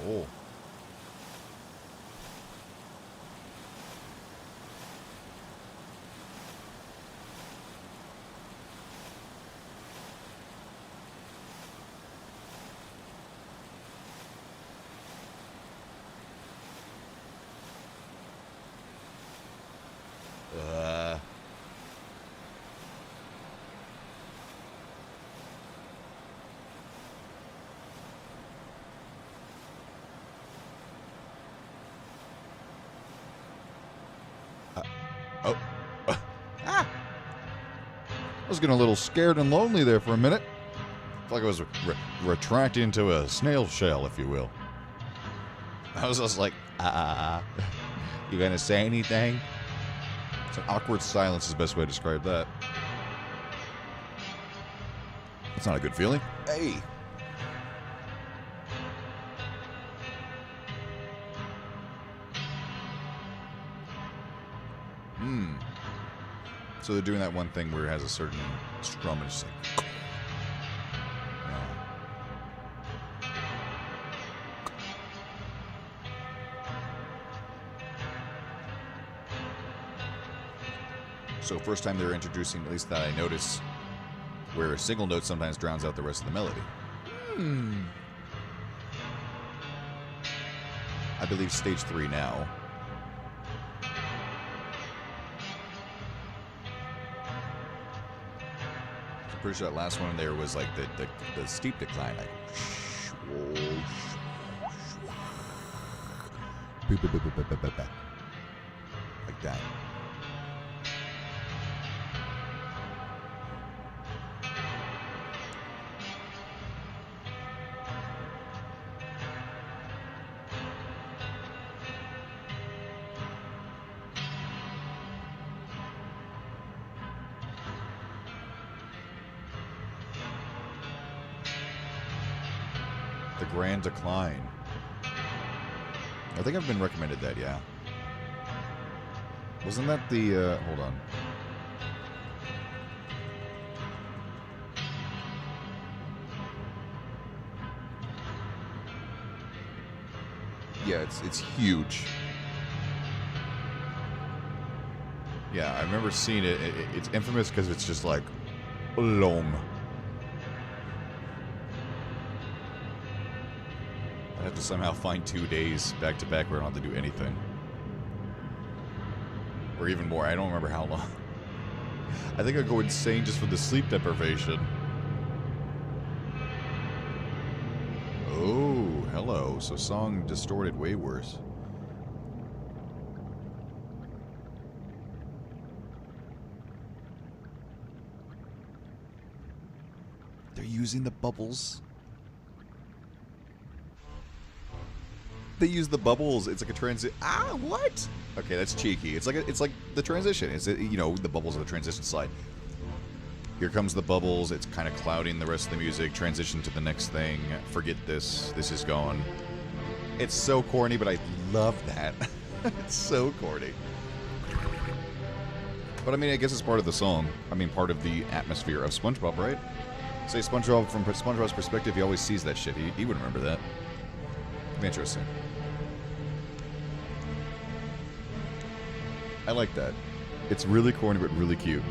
Oh. I was getting a little scared and lonely there for a minute. It's like I was retracting into a snail shell, if you will. I was just like, you gonna say anything? It's an awkward silence is the best way to describe that. That's not a good feeling. Hey! So they're doing that one thing where it has a certain strum and it's like... So first time they're introducing, at least that I notice, where a single note sometimes drowns out the rest of the melody. I believe stage 3 now. I'm pretty sure that last one there was like the steep decline, like that. The Grand Decline. I think I've been recommended that, yeah. Wasn't that the, hold on. Yeah, it's huge. Yeah, I remember seeing it. It's infamous because it's just like long. I have to somehow find 2 days back to back where I don't have to do anything. Or even more. I don't remember how long. I think I'd go insane just for the sleep deprivation. Oh, hello. So song distorted way worse. They're using the bubbles. They use the bubbles. It's like a transit. Ah, what? Okay, that's cheeky. It's like the transition. It's, you know, the bubbles of the transition slide. Here comes the bubbles. It's kind of clouding the rest of the music. Transition to the next thing. Forget this. This is gone. It's so corny, but I love that. It's so corny. But I mean, I guess it's part of the song. I mean, part of the atmosphere of SpongeBob, right? Say SpongeBob, from SpongeBob's perspective, he always sees that shit. He would remember that. Interesting. I like that. It's really corny but really cute.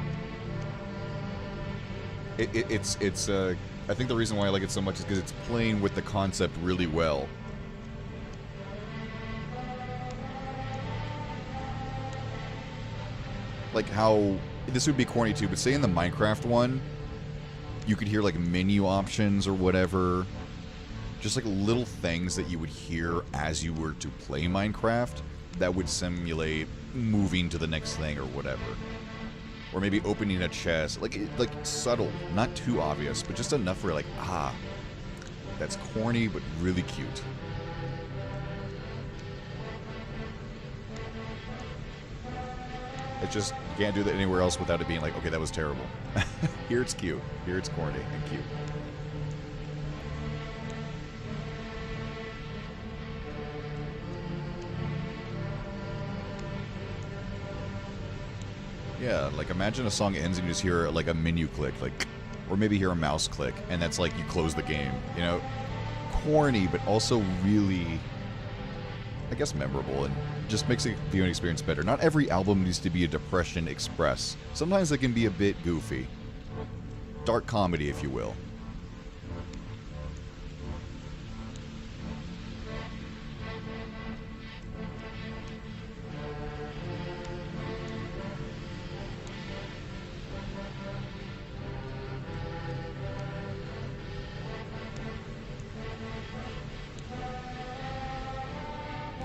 It's I think the reason why I like it so much is because it's playing with the concept really well. Like how this would be corny too, but say in the Minecraft one, you could hear like menu options or whatever, just like little things that you would hear as you were to play Minecraft that would simulate moving to the next thing or whatever, or maybe opening a chest, like subtle, not too obvious, but just enough where like, ah, that's corny but really cute. It just, you can't do that anywhere else without it being like, okay, that was terrible. Here it's cute. Here it's corny and cute. Yeah, like imagine a song ends and you just hear like a menu click, like, or maybe hear a mouse click, and that's like you close the game, you know? Corny, but also really, I guess, memorable, and just makes the viewing experience better. Not every album needs to be a Depression Express. Sometimes it can be a bit goofy. Dark comedy, if you will.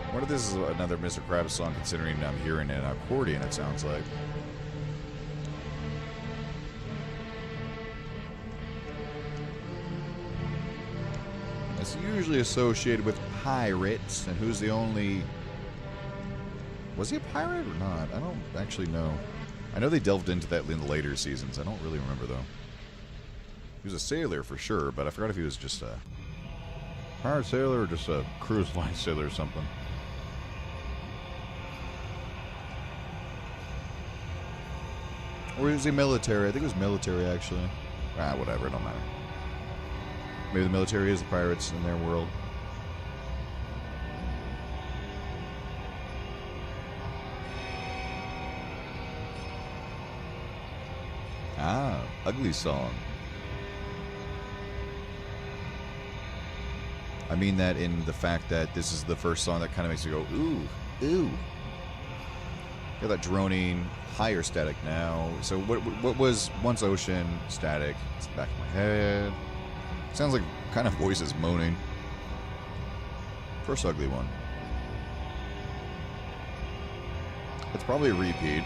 I wonder if this is another Mr. Krabs song, considering I'm hearing an accordion, it sounds like. It's usually associated with pirates, and who's the only... Was he a pirate or not? I don't actually know. I know they delved into that in the later seasons. I don't really remember, though. He was a sailor for sure, but I forgot if he was just a pirate sailor or just a cruise line sailor or something. Or is he military? I think it was military, actually. Ah, whatever, it don't matter. Maybe the military is the pirates in their world. Ah, ugly song. I mean that in the fact that this is the first song that kind of makes you go, ooh, ooh. Got that droning, higher static now. So what was once ocean static? It's back in my head. Sounds like kind of voices moaning. First ugly one. It's probably a repeat.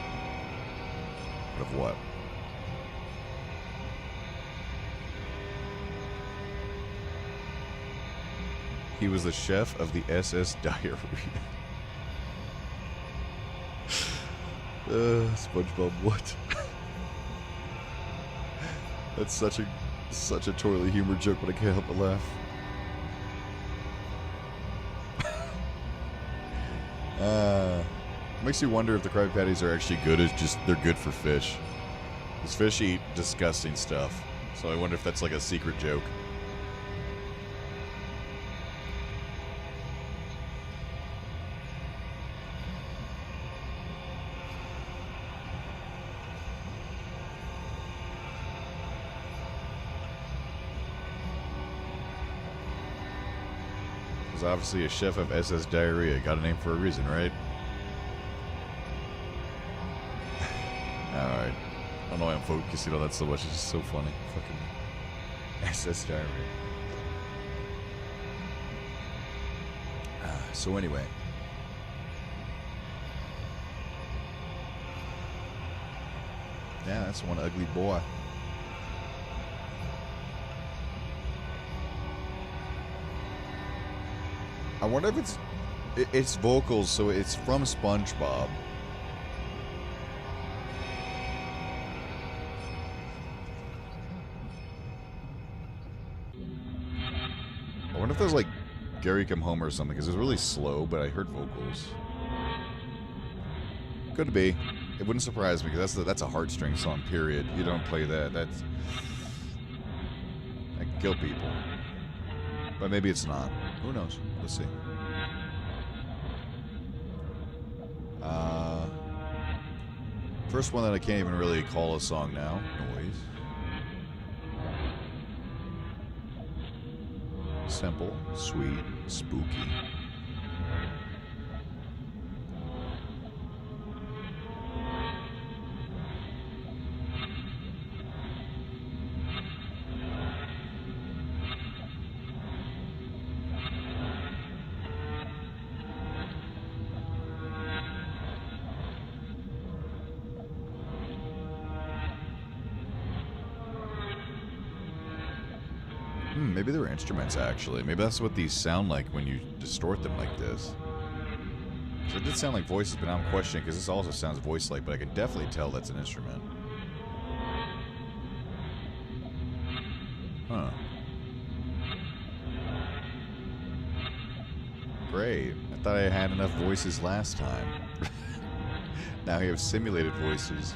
Of what? He was the chef of the SS Diary. SpongeBob, what? That's such a totally humor joke, but I can't help but laugh. Makes you wonder if the Krabby Patties are actually good, as just they're good for fish. Because fish eat disgusting stuff, so I wonder if that's like a secret joke. Obviously a chef of SS Diarrhea. Got a name for a reason, right? Alright. I don't know why I'm focusing on that so much. It's just so funny. Fucking SS Diarrhea. So anyway. Yeah, that's one ugly boy. I wonder if it's vocals, so it's from SpongeBob. I wonder if there's like Gary Come Home or something, because it was really slow, but I heard vocals. Could be. It wouldn't surprise me, because that's a heartstring song, period. You don't play that. That can kill people. But maybe it's not. Who knows? Let's see. First one that I can't even really call a song now. Noise. Simple, sweet, spooky. Maybe they were instruments, actually. Maybe that's what these sound like when you distort them like this. So it did sound like voices, but now I'm questioning, because this also sounds voice-like, but I can definitely tell that's an instrument. Huh. Great. I thought I had enough voices last time. Now we have simulated voices.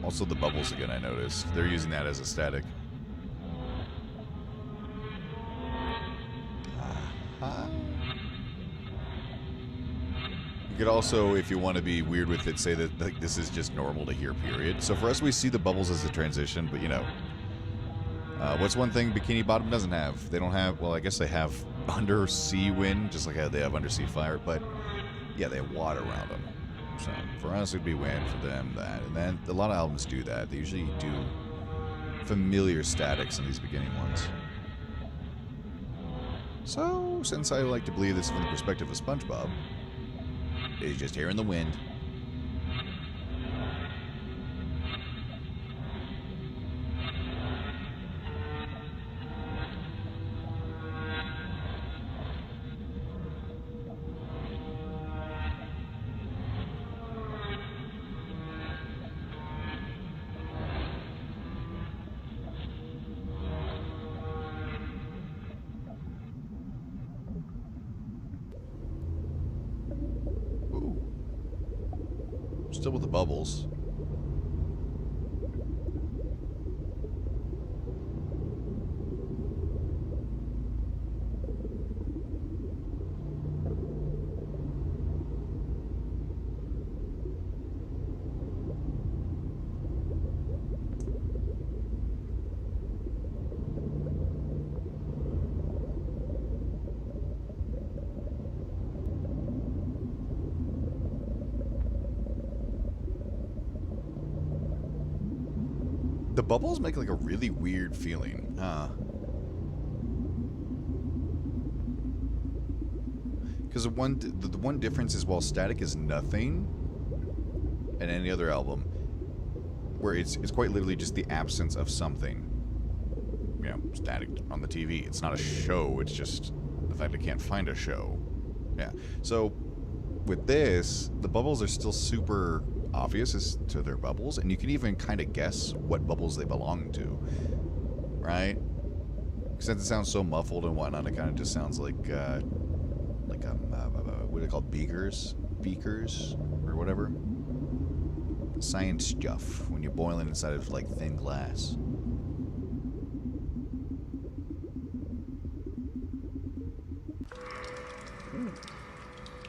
Also the bubbles again, I noticed. They're using that as a static. You could also, if you want to be weird with it, say that like, this is just normal to hear, period. So for us, we see the bubbles as a transition, but you know. What's one thing Bikini Bottom doesn't have? They don't have, well, I guess they have undersea wind, just like how they have undersea fire, but yeah, they have water around them. So for us, it'd be wind. For them, that. And then a lot of albums do that. They usually do familiar statics in these beginning ones. So, since I like to believe this from the perspective of SpongeBob, he's just hearing the wind. Still with the bubbles. The bubbles make like a really weird feeling. Because the one difference is while static is nothing in any other album, where it's quite literally just the absence of something. You know, static on the TV. It's not a show, it's just the fact I can't find a show. Yeah. So with this, the bubbles are still super obvious as to their bubbles, and you can even kind of guess what bubbles they belong to, right? Since it sounds so muffled and whatnot, it kind of just sounds like what are they called, beakers or whatever, science stuff when you're boiling inside of like thin glass.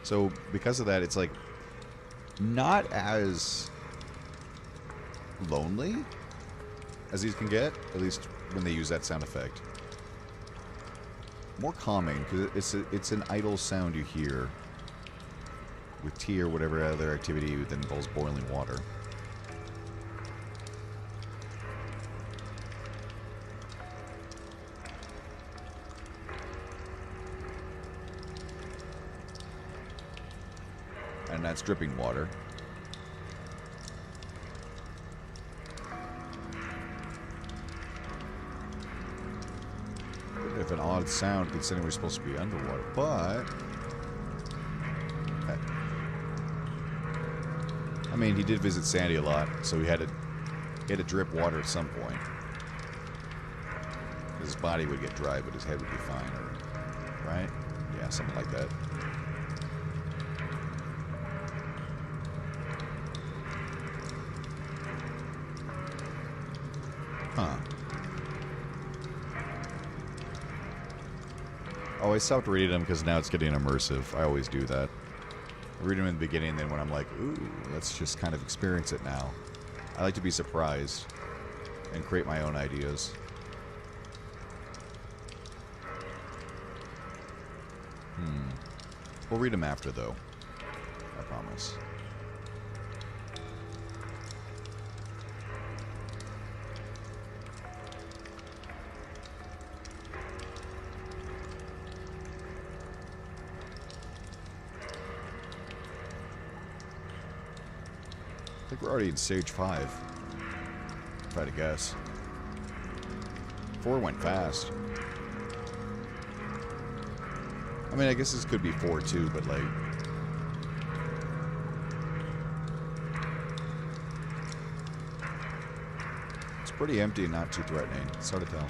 So because of that, it's like not as lonely as these can get, at least when they use that sound effect. More calming, because it's an idle sound you hear with tea or whatever other activity that involves boiling water. And that's dripping water. If an odd sound considering we're supposed to be underwater, but I mean, he did visit Sandy a lot, so he had to drip water at some point. His body would get dry, but his head would be fine, or right? Yeah, something like that. Huh. Oh, I stopped reading them because now it's getting immersive. I always do that. I read them in the beginning, and then when I'm like, ooh, let's just kind of experience it now. I like to be surprised and create my own ideas. We'll read them after, though. I promise. I think we're already in stage 5. If I had to guess. 4 went fast. I mean, I guess this could be 4 too, but like... It's pretty empty and not too threatening. It's hard to tell.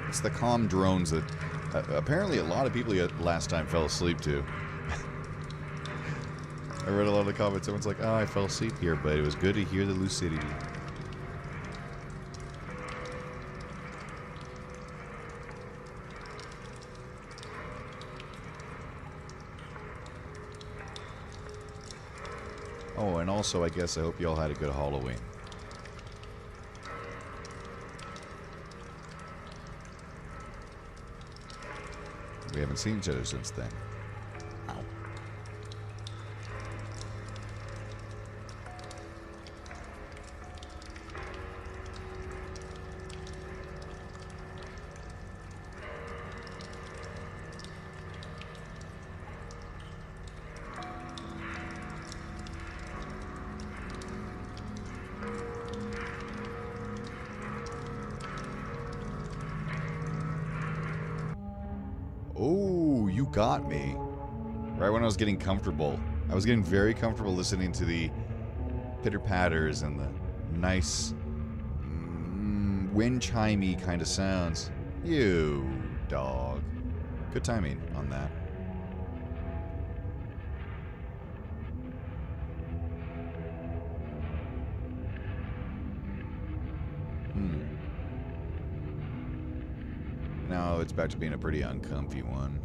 It's the calm drones that apparently a lot of people last time fell asleep to. I read a lot of the comments. Someone's like, oh, I fell asleep here, but it was good to hear the lucidity. Oh, and also, I guess I hope you all had a good Halloween. We haven't seen each other since then. Ow. Oh, you got me. Right when I was getting comfortable. I was getting very comfortable listening to the pitter-patters and the nice wind chimey kind of sounds. You dog. Good timing on that. Now it's back to being a pretty uncomfy one.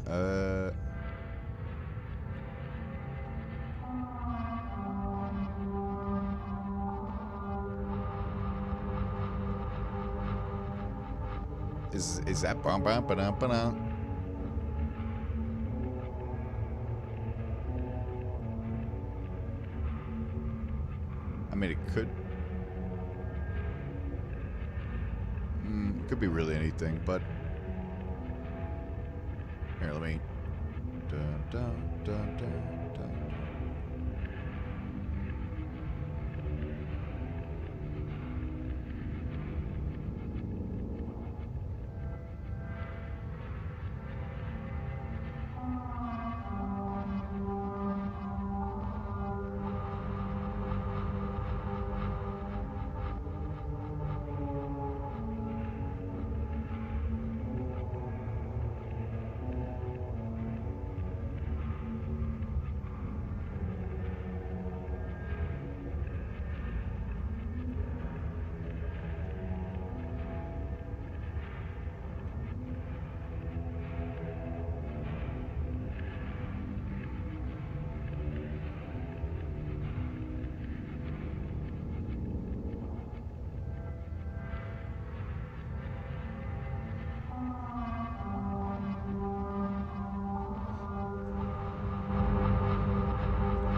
Is that bum bum ba dum ba dum? I mean, it could be really anything, but here, let me. Dun, dun, dun, dun, dun.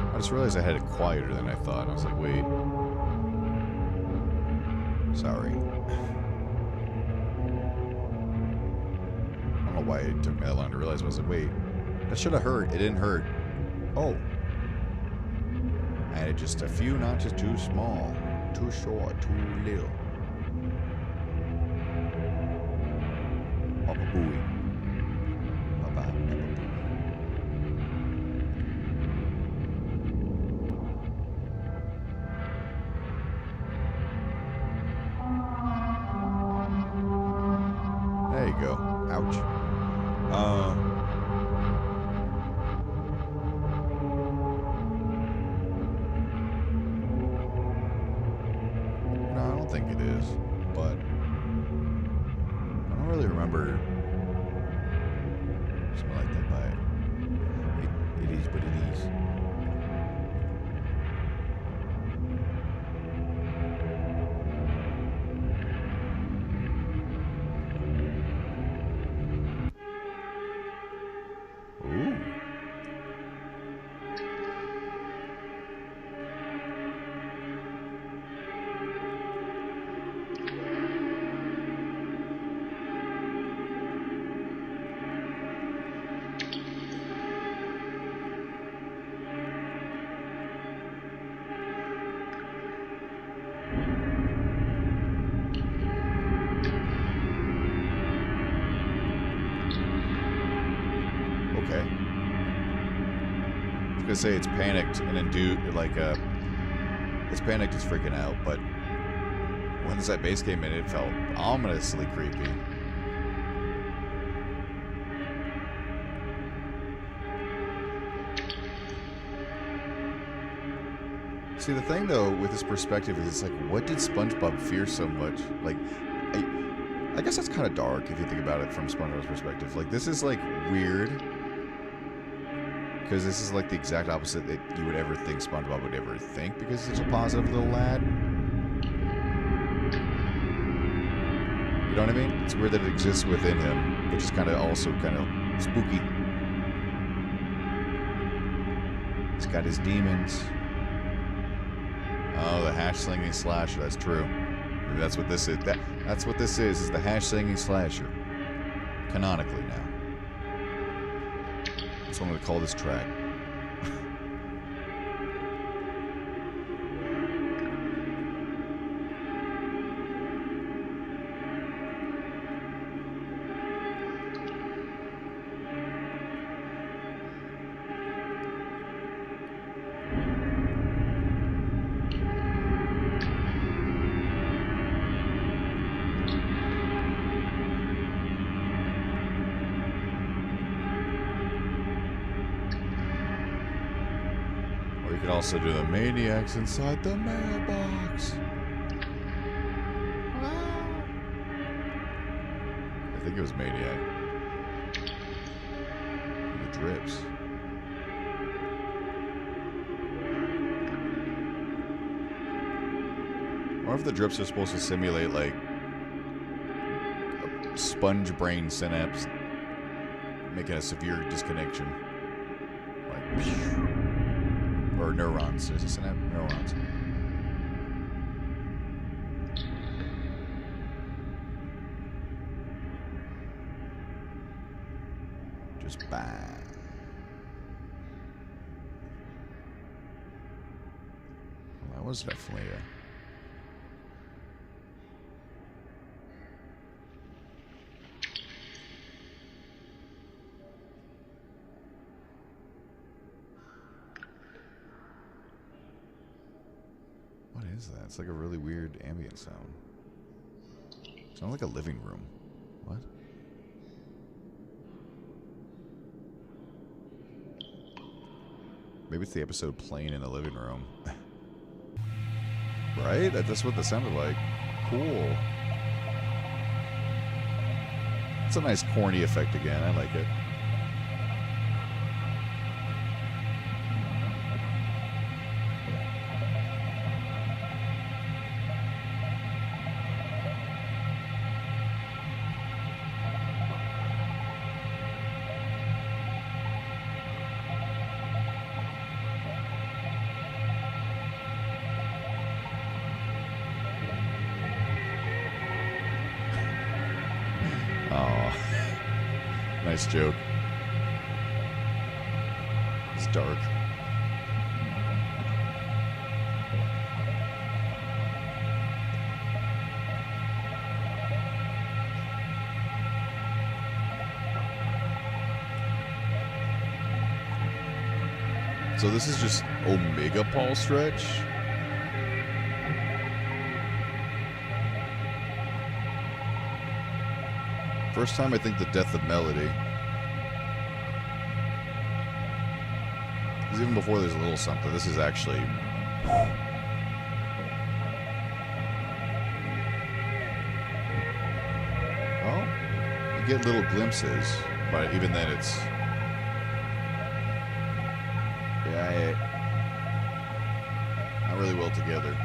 I just realized I had it quieter than I thought. I was like, wait. Sorry. I don't know why it took me that long to realize. I was like, wait. That should have hurt. It didn't hurt. Oh. I had just a few notches too small. Too short. Too little. Papa Booey. Bye-bye. There you go. Ouch. think it is, but I don't really remember something like that by it. It is, but it is. Ooh. Okay. I was gonna say it's panicked and then it's panicked, it's freaking out, but once that bass came in, it felt ominously creepy. See, the thing though with this perspective is, it's like, what did SpongeBob fear so much? Like, I guess that's kind of dark if you think about it from SpongeBob's perspective. Like, this is like weird. Because this is like the exact opposite that you would ever think SpongeBob would ever think, because he's a positive little lad. You know what I mean? It's weird that it exists within him, which is kind of also kind of spooky. He's got his demons. Oh, the hash-slinging slasher, that's true. Maybe that's what this is. That's what this is the hash-slinging slasher. Canonically now. That's what I'm going to call this track. You could also do the maniacs inside the mailbox. I think it was Maniac. And the drips. Or if the drips are supposed to simulate like a sponge brain synapse, making a severe disconnection. Like, phew. Or neurons. Is this an neurons? Just bang. Well, that was definitely a... What is that? It's like a really weird ambient sound. Sounds like a living room. What? Maybe it's the episode playing in the living room. Right? That's what that sounded like. Cool. It's a nice corny effect again. I like it. Oh, nice joke. It's dark. So this is just Omega Paul stretch. First time I think the death of Melody. Because even before there's a little something, this is actually... get little glimpses, but even then it's... Yeah, not really well together.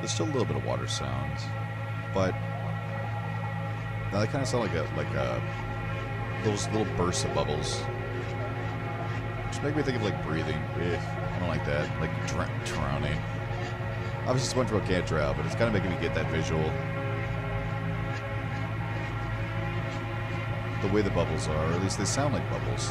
There's still a little bit of water sounds, but now they kind of sound like those little bursts of bubbles. Just make me think of like breathing. I don't like that. Like drowning. Obviously, SpongeBob can't drown, but it's kind of making me get that visual. The way the bubbles are, or at least they sound like bubbles.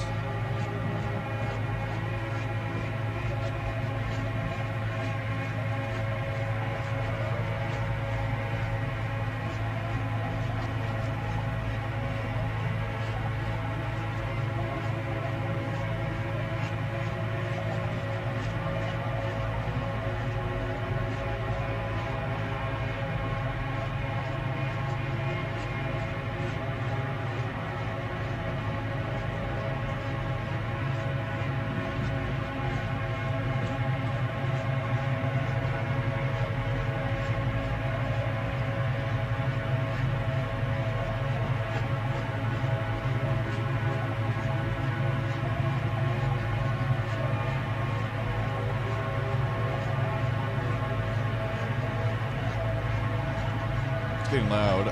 It's getting loud.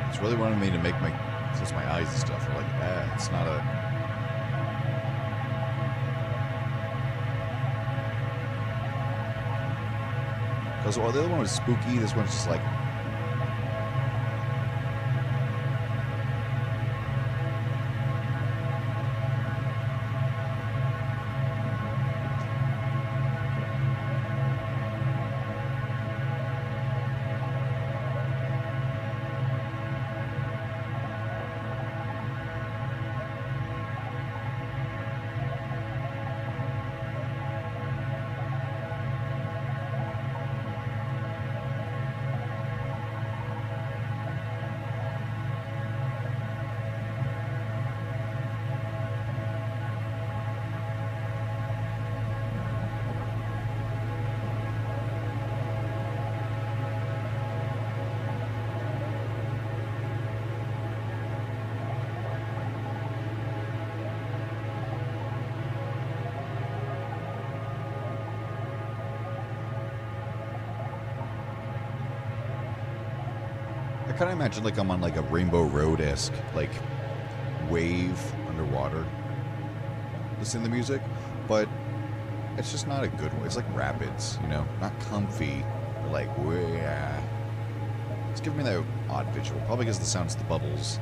It's really wanting me to make my close my eyes and stuff. Or like, it's not a. Because while the other one was spooky, this one's just like... I kind of imagine like I'm on like a Rainbow Road-esque like wave underwater listening to the music, but it's just not a good one. It's like rapids, you know, not comfy, but like it's giving me that odd visual, probably because the sounds of the bubbles.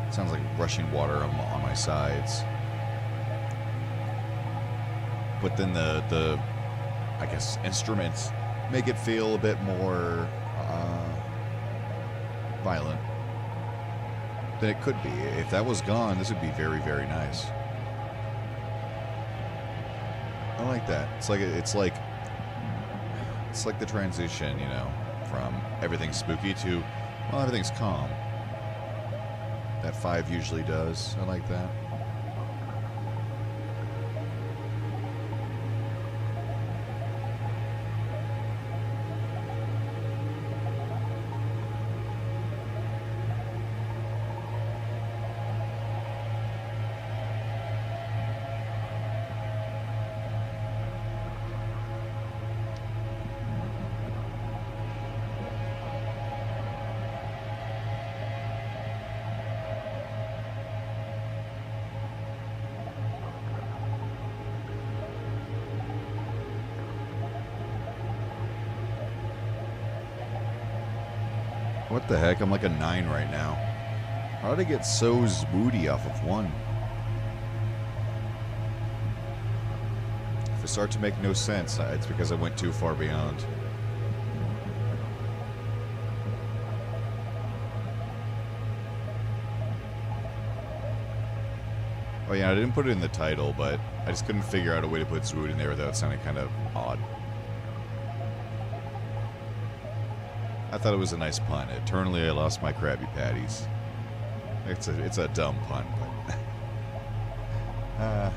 It sounds like rushing water on my sides, but then the I guess instruments make it feel a bit more violent than it could be. If that was gone, this would be very, very nice. I like that. It's like the transition, you know, from everything's spooky to, well, everything's calm. That 5 usually does. I like that. What the heck? I'm like a 9 right now. How did I get so zwoody off of 1? If it starts to make no sense, it's because I went too far beyond. Oh yeah, I didn't put it in the title, but I just couldn't figure out a way to put zwood in there without sounding kind of odd. I thought it was a nice pun. Eternally, I lost my Krabby Patties. It's a dumb pun, but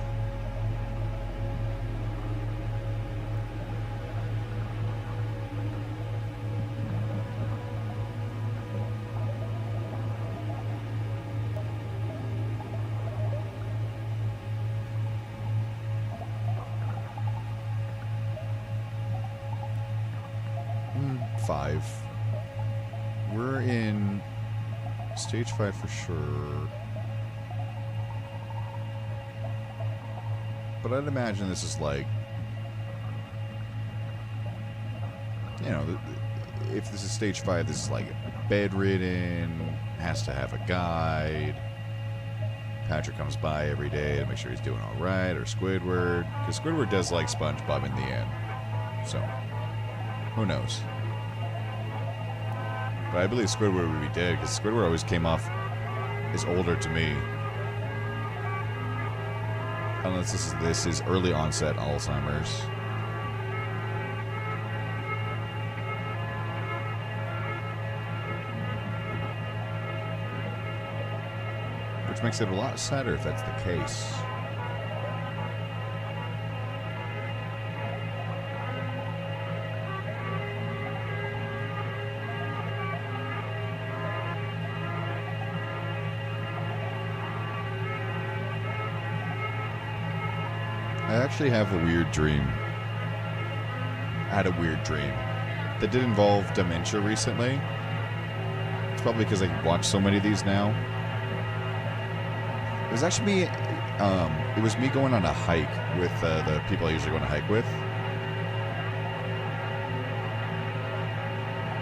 5. We're in stage 5 for sure. But I'd imagine this is like, you know, if this is stage 5, this is like bedridden, has to have a guide. Patrick comes by every day to make sure he's doing all right, or Squidward, because Squidward does like SpongeBob in the end. So, who knows? But I believe Squidward would be dead, because Squidward always came off as older to me. Unless this is early onset Alzheimer's. Which makes it a lot sadder if that's the case. I actually have a weird dream. I had a weird dream that did involve dementia recently. It's probably because I watch so many of these now. It was actually me. It was me going on a hike with the people I usually go on a hike with,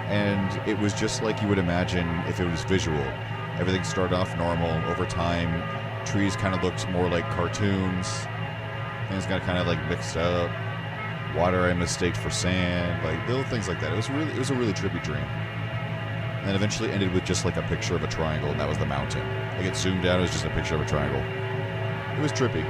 and it was just like you would imagine if it was visual. Everything started off normal. Over time, trees kind of looked more like cartoons. Things got kind of like mixed up. Water I mistaked for sand, like little things like that. It was a really trippy dream. And then eventually ended with just like a picture of a triangle, and that was the mountain. Like it zoomed out, it was just a picture of a triangle. It was trippy.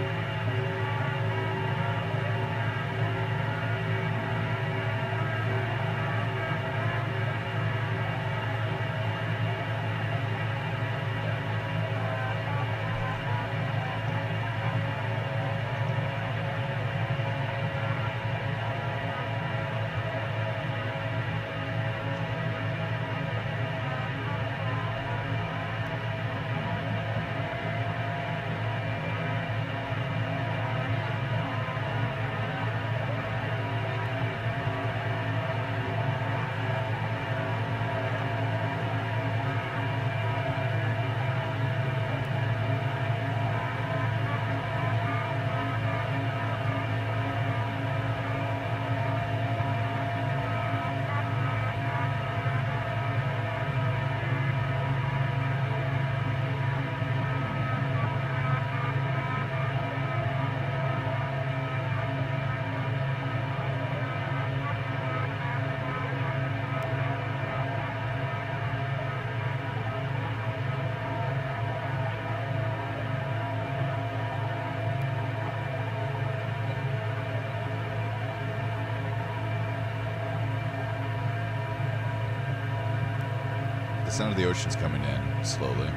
The sound of the ocean's coming in slowly.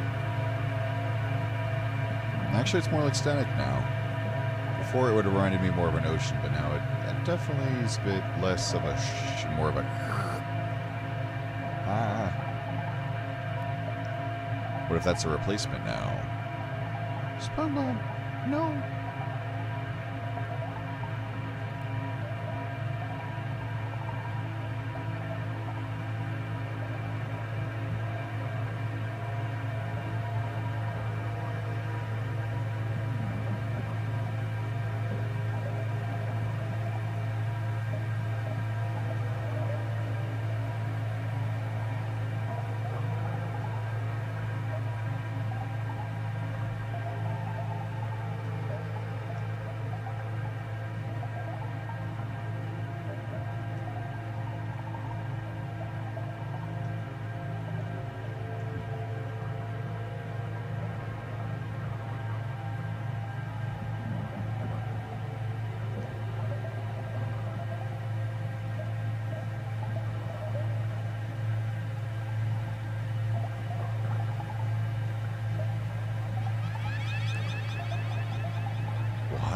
Actually, it's more like static now. Before it would have reminded me more of an ocean, but now it definitely is a bit less of a more of a What if that's a replacement now? SpongeBob, no.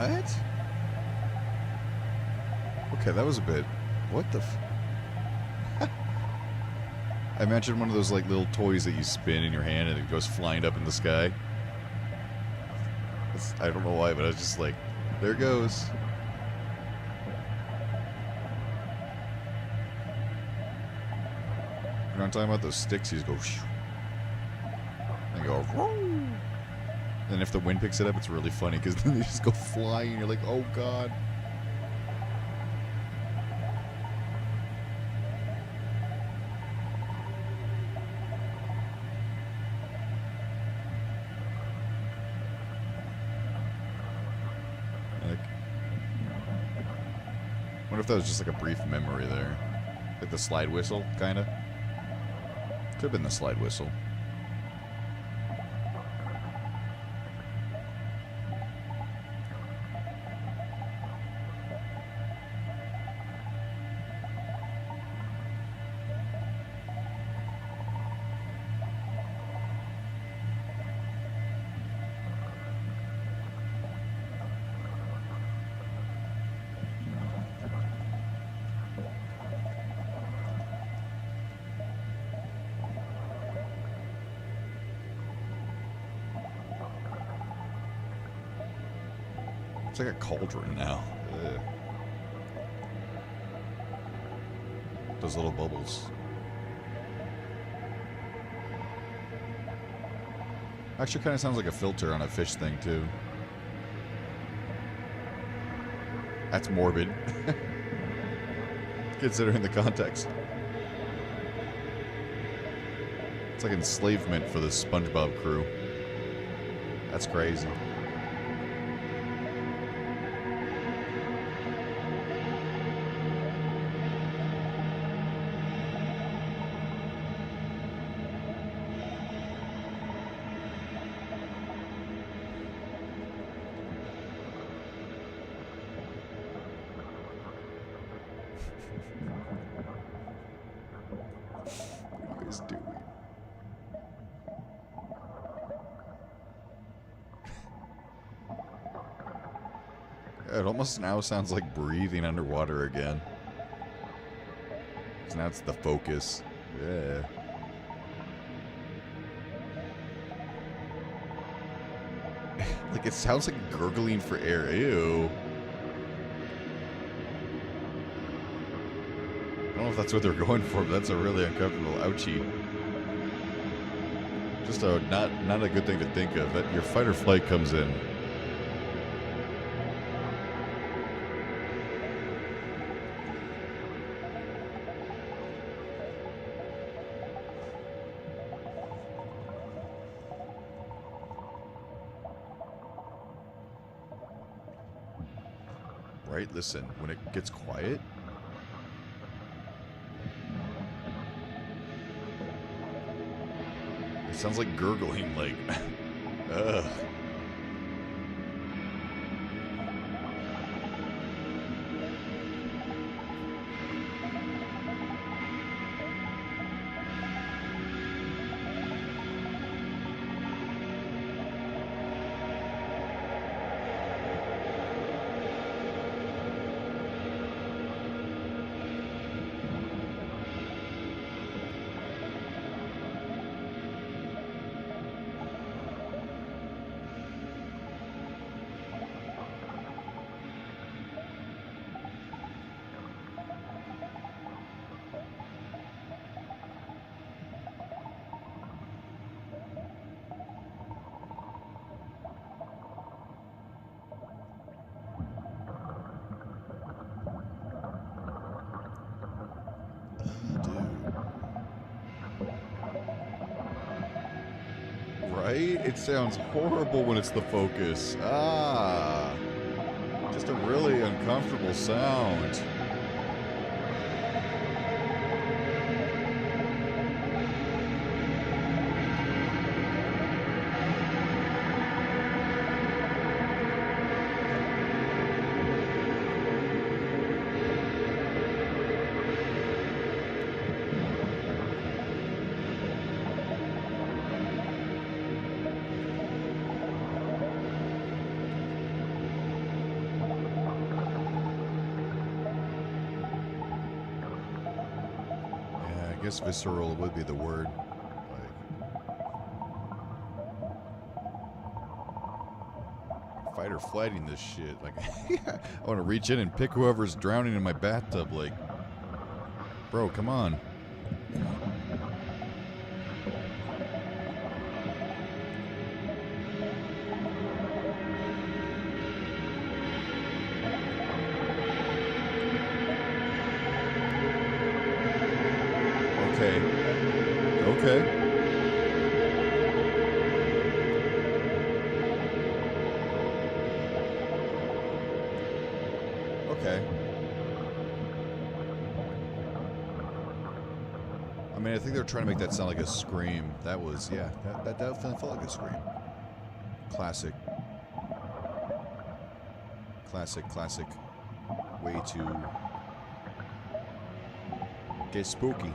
What? Okay, that was a bit... What the I imagine one of those, like, little toys that you spin in your hand and it goes flying up in the sky. I don't know why, but I was just like, there it goes. You know what I'm talking about? Those sticks, you just go... and go... And if the wind picks it up, it's really funny, because then they just go flying, and you're like, oh, God. I wonder if that was just like a brief memory there. Like the slide whistle, kind of. Could have been the slide whistle. It's like a cauldron now. Ugh. Those little bubbles. Actually kind of sounds like a filter on a fish thing, too. That's morbid. Considering the context. It's like enslavement for the SpongeBob crew. That's crazy. It almost now sounds like breathing underwater again. So now it's the focus. Yeah. Like it sounds like gurgling for air. Ew. I don't know if that's what they're going for, but that's a really uncomfortable ouchie. Just a not a good thing to think of. That your fight or flight comes in. Right? Listen, when it gets quiet. It sounds like gurgling, like, ugh. Right? It sounds horrible when it's the focus. Ah. Just a really uncomfortable sound. I guess visceral would be the word. Like, fight or flighting this shit. Like, I want to reach in and pick whoever's drowning in my bathtub. Like, bro, come on. Okay. I mean, I think they're trying to make that sound like a scream. That was, yeah, that definitely felt like a scream. Classic. Way to get spooky.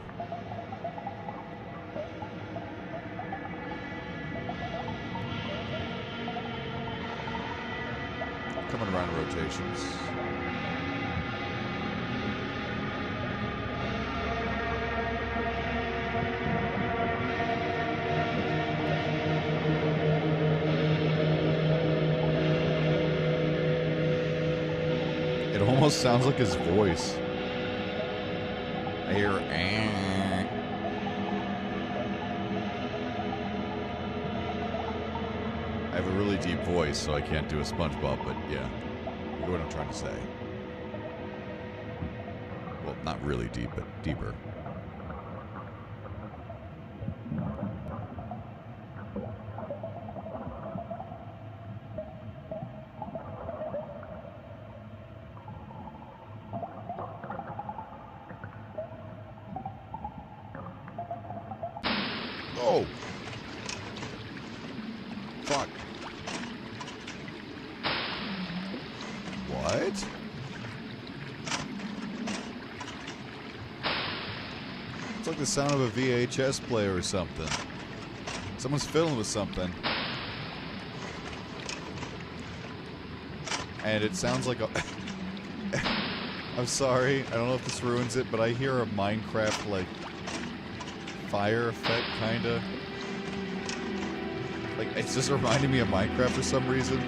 Coming around in rotations. It almost sounds like his voice. I hear I have a really deep voice, so I can't do a SpongeBob, but yeah, you know what I'm trying to say. Well, not really deep, but deeper. Oh! Fuck. What? It's like the sound of a VHS player or something. Someone's fiddling with something. And it sounds like a... I'm sorry, I don't know if this ruins it, but I hear a Minecraft, like, fire effect, kinda. Like, it's just reminding me of Minecraft for some reason.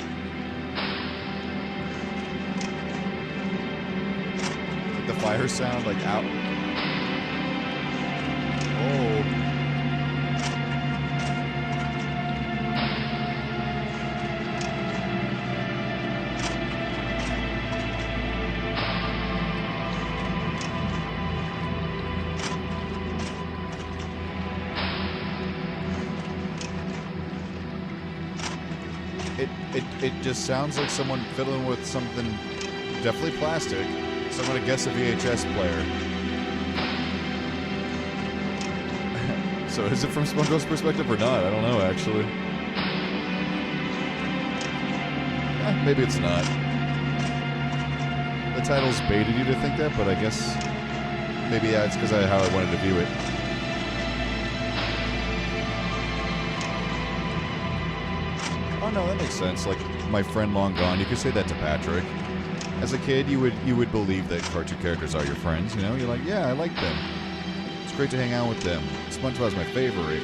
Like the fire sound, like, out. Oh. It just sounds like someone fiddling with something, definitely plastic. So I'm gonna guess a VHS player. So is it from SpongeBob's perspective or not? I don't know, actually. Maybe it's not. The title's baited you to think that, but I guess maybe yeah, it's because of how I wanted to view it. Oh no, that makes sense. Like my friend long gone, you could say that to Patrick. As a kid, you would believe that cartoon characters are your friends. You know, you're like, yeah, I like them. It's great to hang out with them. SpongeBob's my favorite.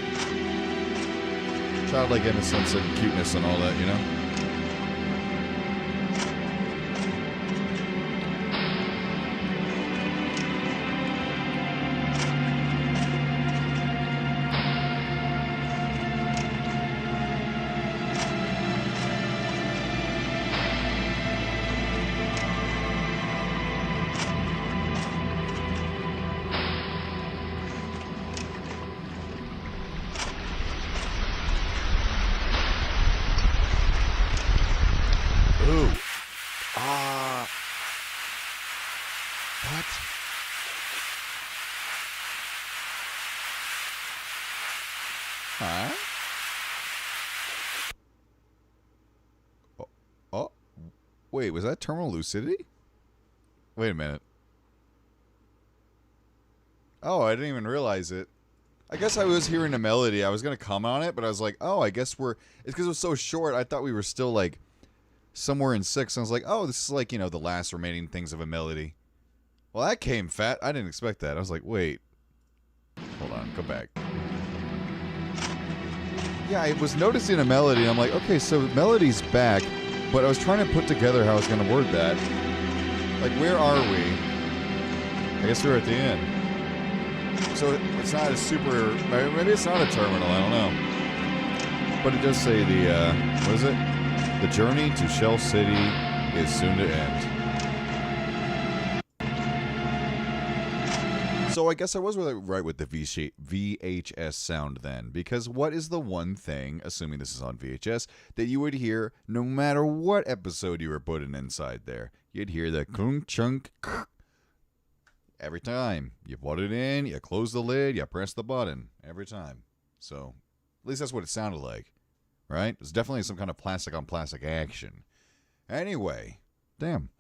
Childlike innocence and cuteness and all that, you know. What? Huh? Oh. Wait, was that terminal lucidity? Wait a minute. Oh, I didn't even realize it. I guess I was hearing a melody. I was going to comment on it, but I was like, oh, I guess we're... It's because it was so short. I thought we were still, like, somewhere in 6. And I was like, oh, this is like, you know, the last remaining things of a melody. Well, that came fat. I didn't expect that. I was like, wait. Hold on, go back. Yeah, I was noticing a melody, and I'm like, okay, so melody's back, but I was trying to put together how I was going to word that. Like, where are we? I guess we're at the end. So it's not a super, maybe it's not a terminal, I don't know. But it does say the, what is it? The journey to Shell City is soon to end. So I guess I was right with the VHS sound then, because what is the one thing, assuming this is on VHS, that you would hear no matter what episode you were putting inside there? You'd hear the clunk chunk every time. You put it in, you close the lid, you press the button every time. So at least that's what it sounded like, right? It's definitely some kind of plastic on plastic action. Anyway, damn.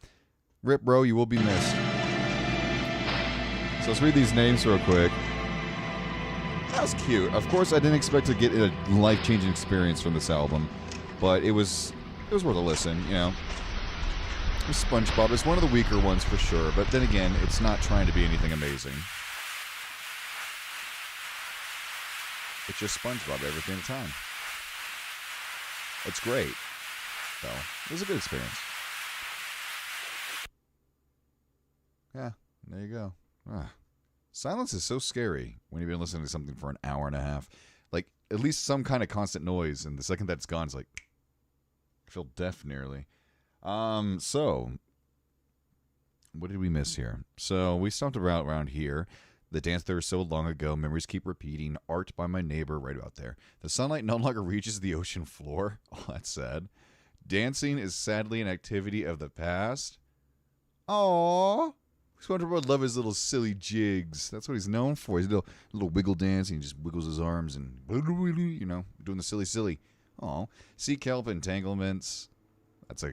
Rip, bro, you will be missed. So let's read these names real quick. That was cute. Of course, I didn't expect to get a life-changing experience from this album, but it was worth a listen, you know. SpongeBob is one of the weaker ones for sure, but then again, it's not trying to be anything amazing. It's just SpongeBob everything at a time. It's great, though. It was a good experience. Yeah, there you go. Silence is so scary when you've been listening to something for an hour and a half. Like, at least some kind of constant noise, and the second that it's gone, it's like, I feel deaf nearly. So, what did we miss here? So, we stopped around here. The dance there was so long ago. Memories keep repeating. Art by my neighbor, right about there. The sunlight no longer reaches the ocean floor. Oh, that's sad. Dancing is sadly an activity of the past. Aww. SpongeBob would love his little silly jigs. That's what he's known for. He's a little wiggle dance. And he just wiggles his arms and, you know, doing the silly. Oh, sea kelp entanglements. That's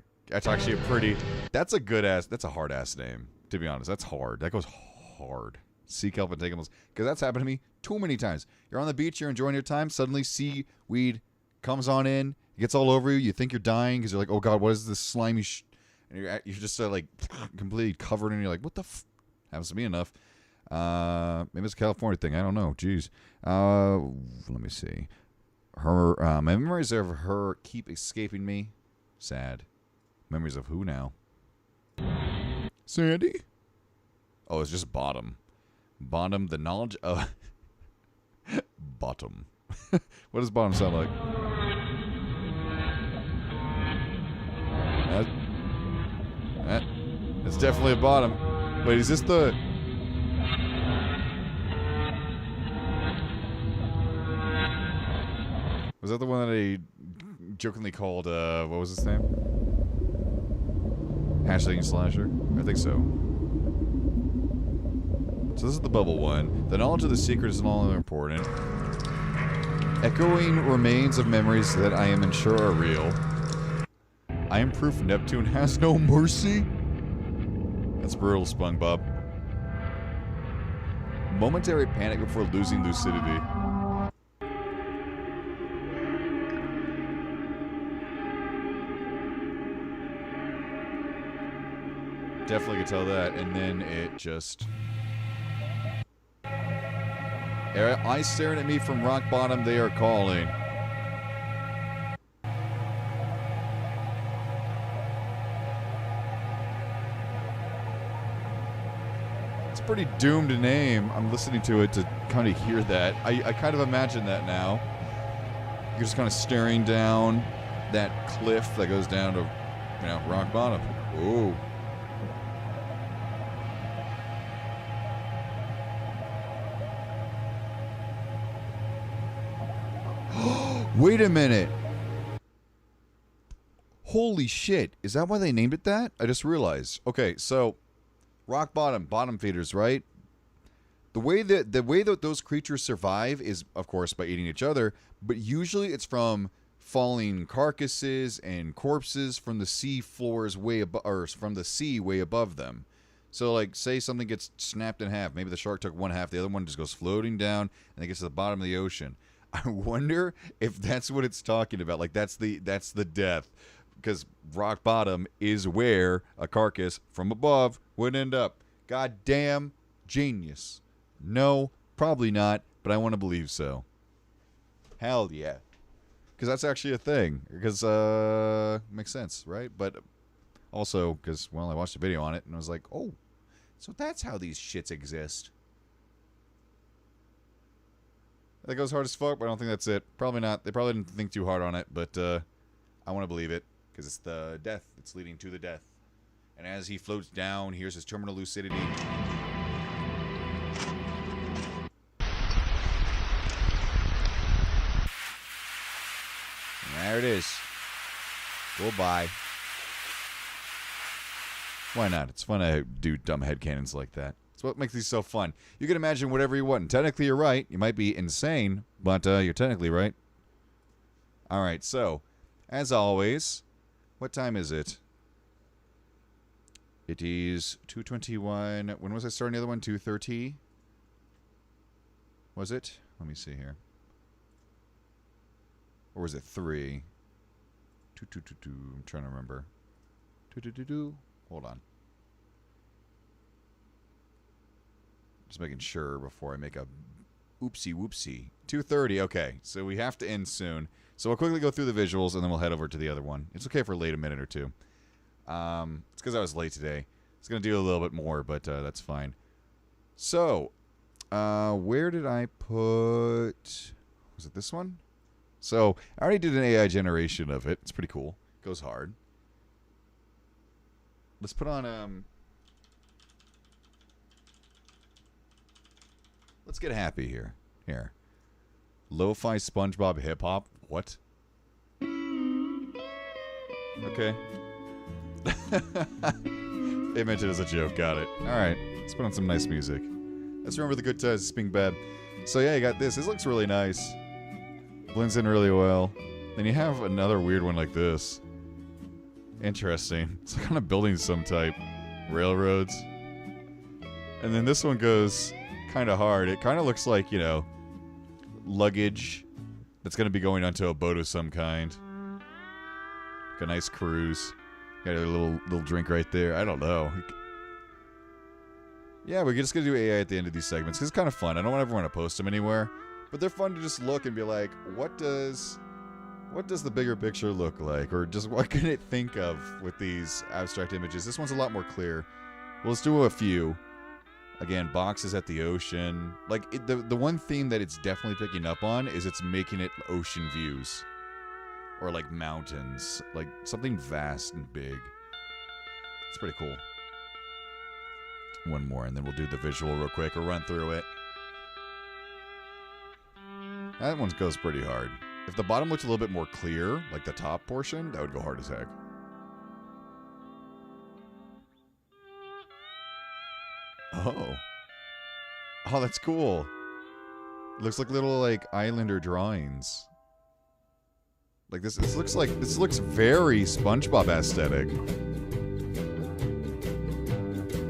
actually a pretty. That's a good ass. That's a hard ass name. To be honest, that's hard. That goes hard. Sea kelp entanglements, because that's happened to me too many times. You're on the beach, you're enjoying your time. Suddenly, seaweed comes on in, gets all over you. You think you're dying because you're like, oh god, what is this slimy? And you're just like completely covered, and you're like, what the happens to me enough. Maybe it's a California thing. I don't know. Jeez. Let me see. Her my memories of her keep escaping me. Sad. Memories of who now? Sandy? Oh, it's just Bottom. Bottom, the knowledge of Bottom. What does Bottom sound like? It's definitely a Bottom. Wait, is this the... Was that the one that I jokingly called, what was his name? Hashtag Slasher? I think so. So this is the bubble one. The knowledge of the secret is no longer important. Echoing remains of memories that I am sure are real. I am proof Neptune has no mercy. That's brutal, SpongeBob. Momentary panic before losing lucidity. Definitely could tell that, and then it just... Eyes staring at me from rock bottom, they are calling. It's a pretty doomed name. I'm listening to it to kind of hear that. I kind of imagine that now. You're just kind of staring down that cliff that goes down to, you know, rock bottom. Ooh. Wait a minute. Holy shit. Is that why they named it that? I just realized. Okay, so rock bottom, bottom feeders, right? The way that those creatures survive is, of course, by eating each other, but usually it's from falling carcasses and corpses from the sea floors way above, or from the sea way above them. So, like, say something gets snapped in half. Maybe the shark took one half, the other one just goes floating down, and it gets to the bottom of the ocean. I wonder if that's what it's talking about. Like, that's the death. Because rock bottom is where a carcass from above would end up. Goddamn genius. No, probably not. but I want to believe so. Hell yeah. Because that's actually a thing. Because, makes sense, right? But also, because, well, I watched a video on it, and I was like, oh, so that's how these shits exist. That goes hard as fuck, but I don't think that's it. Probably not. They probably didn't think too hard on it, but I want to believe it. Because it's the death. It's leading to the death. And as he floats down, here's his terminal lucidity. There it is. Goodbye. Why not? It's fun to do dumb headcanons like that. It's what makes these so fun. You can imagine whatever you want. And technically, you're right. You might be insane, but you're technically right. All right, so, as always, what time is it? It is 2:21. When was I starting the other one? 2:30? Was it? Let me see here. Or was it 3? 2. I'm trying to remember. 2. Hold on. Just making sure before I make a oopsie whoopsie. 2:30. Okay, so we have to end soon. So we'll quickly go through the visuals, and then we'll head over to the other one. It's okay if we're late a minute or two. It's because I was late today. It's going to do a little bit more, but that's fine. So, where did I put... Was it this one? So, I already did an AI generation of it. It's pretty cool. Goes hard. Let's put on... Let's get happy here. Here. Lo-fi SpongeBob hip-hop. What? Okay. They meant it as a joke. Got it. Alright. Let's put on some nice music. Let's remember the good times being bad. So yeah, you got this. This looks really nice. Blends in really well. Then you have another weird one like this. Interesting. It's kind of building some type. Railroads. And then this one goes kind of hard. It kind of looks like, you know, luggage that's going to be going onto a boat of some kind. Like a nice cruise. Got a little drink right there. I don't know. Yeah, we're just going to do AI at the end of these segments because it's kind of fun. I don't ever want to post them anywhere. But they're fun to just look and be like, what does the bigger picture look like? Or just what can it think of with these abstract images? This one's a lot more clear. Well, let's do a few. Again, boxes at the ocean. Like, the one theme that it's definitely picking up on is it's making it ocean views. Or, like, mountains. Like, something vast and big. It's pretty cool. One more, and then we'll do the visual real quick, or run through it. That one goes pretty hard. If the bottom looked a little bit more clear, like the top portion, that would go hard as heck. Oh. Oh, that's cool. It looks like little, like, islander drawings. Like, this looks very SpongeBob aesthetic.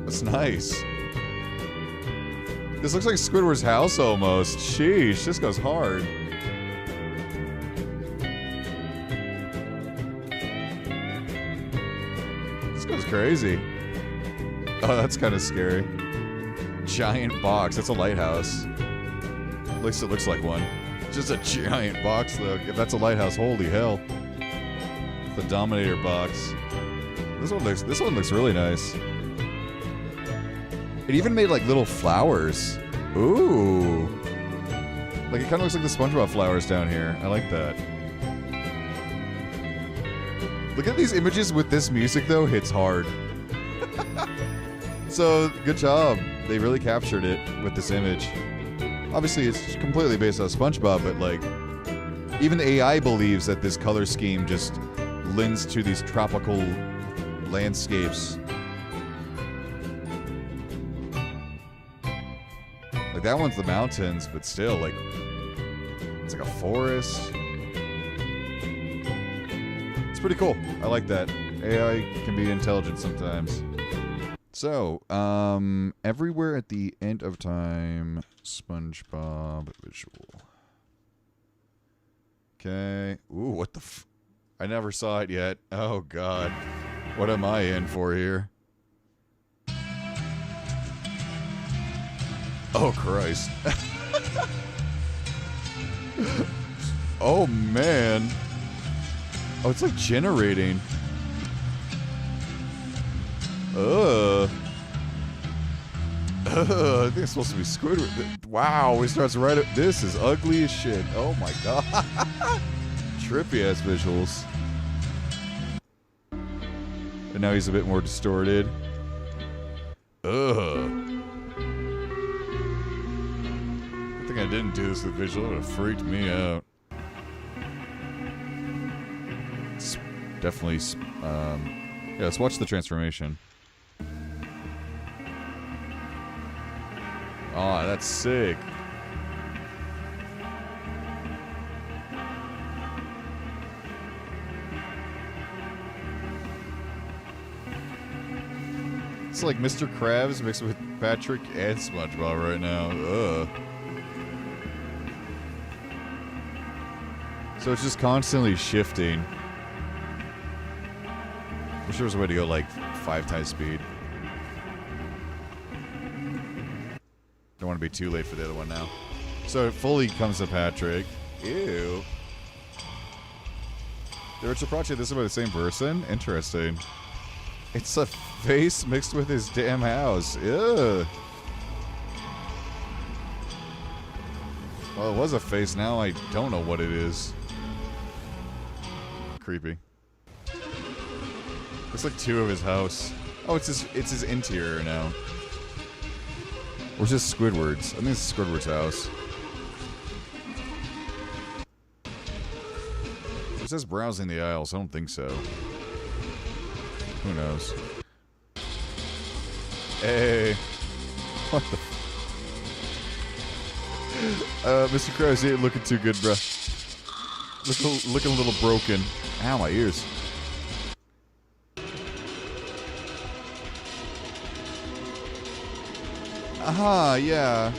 That's nice. This looks like Squidward's house almost. Sheesh, this goes hard. This goes crazy. Oh, that's kind of scary. Giant box. That's a lighthouse. At least it looks like one. Just a giant box, though. If that's a lighthouse, holy hell. The Dominator box. This one looks really nice. It even made, like, little flowers. Ooh. Like, it kind of looks like the SpongeBob flowers down here. I like that. Look at these images with this music, though. Hits hard. So, good job. They really captured it with this image. Obviously, it's completely based on SpongeBob, but, like, even the AI believes that this color scheme just lends to these tropical landscapes. Like, that one's the mountains, but still, like, it's like a forest. It's pretty cool. I like that. AI can be intelligent sometimes. So, everywhere at the end of time, SpongeBob visual. Okay. Ooh, what the I never saw it yet. Oh, God. What am I in for here? Oh, Christ. Oh, man. Oh, it's like generating. I think it's supposed to be Squidward. Wow, it starts right up. This is ugly as shit. Oh my god. Trippy ass visuals. And now he's a bit more distorted. Ugh. I think I didn't do this with visual. It would have freaked me out. It's definitely. Yeah, let's watch the transformation. Oh, that's sick. It's like Mr. Krabs mixed with Patrick and SpongeBob right now. Ugh. So it's just constantly shifting. I'm sure there's a way to go like 5 times speed. Don't want to be too late for the other one now. So it fully comes to Patrick. Ew. The Richard Project, this is about the same person? Interesting. It's a face mixed with his damn house. Ew. Well, it was a face. Now I don't know what it is. Creepy. Looks like 2 of his house. Oh, it's his interior now. Or is this Squidward's? I think it's Squidward's house. It says browsing the aisles. I don't think so. Who knows? Hey. What the Mr. Krabs, you ain't looking too good, bruh. Looking a little broken. Ow, my ears. Aha, yeah.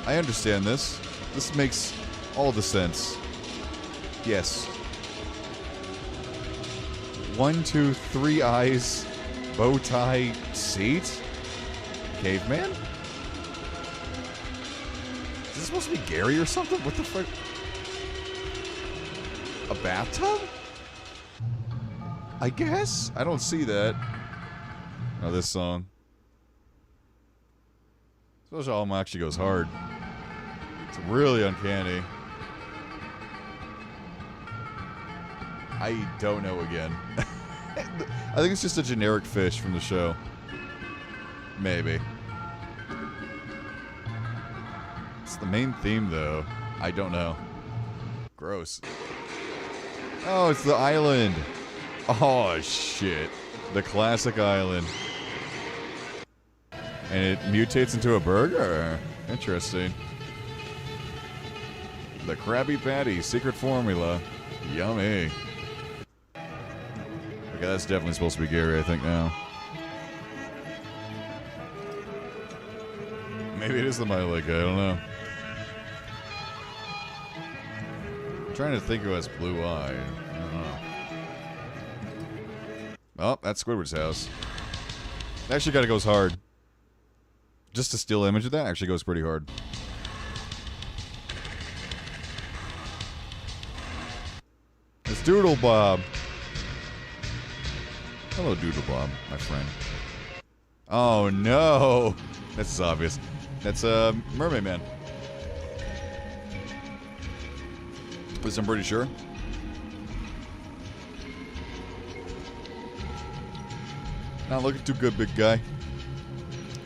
I understand this. This makes all the sense. Yes. 1, 2, 3 eyes, bow tie, seat? Caveman? Is this supposed to be Gary or something? What the fuck? A bathtub? I guess? I don't see that. Oh, this song. This album actually goes hard. It's really uncanny. I don't know again. I think it's just a generic fish from the show. Maybe. It's the main theme, though. I don't know. Gross. Oh, it's the island. Oh, shit. The classic island. And it mutates into a burger? Interesting. The Krabby Patty secret formula. Yummy. Okay, that's definitely supposed to be Gary, I think, now. Maybe it is the Miley guy, I don't know. I'm trying to think who has blue eye. I don't know. Oh, that's Squidward's house. Actually kinda goes hard. Just a still image of that actually goes pretty hard. It's Doodle Bob. Hello, Doodle Bob, my friend. Oh no! That's obvious. That's Mermaid Man. At least I'm pretty sure. Not looking too good, big guy.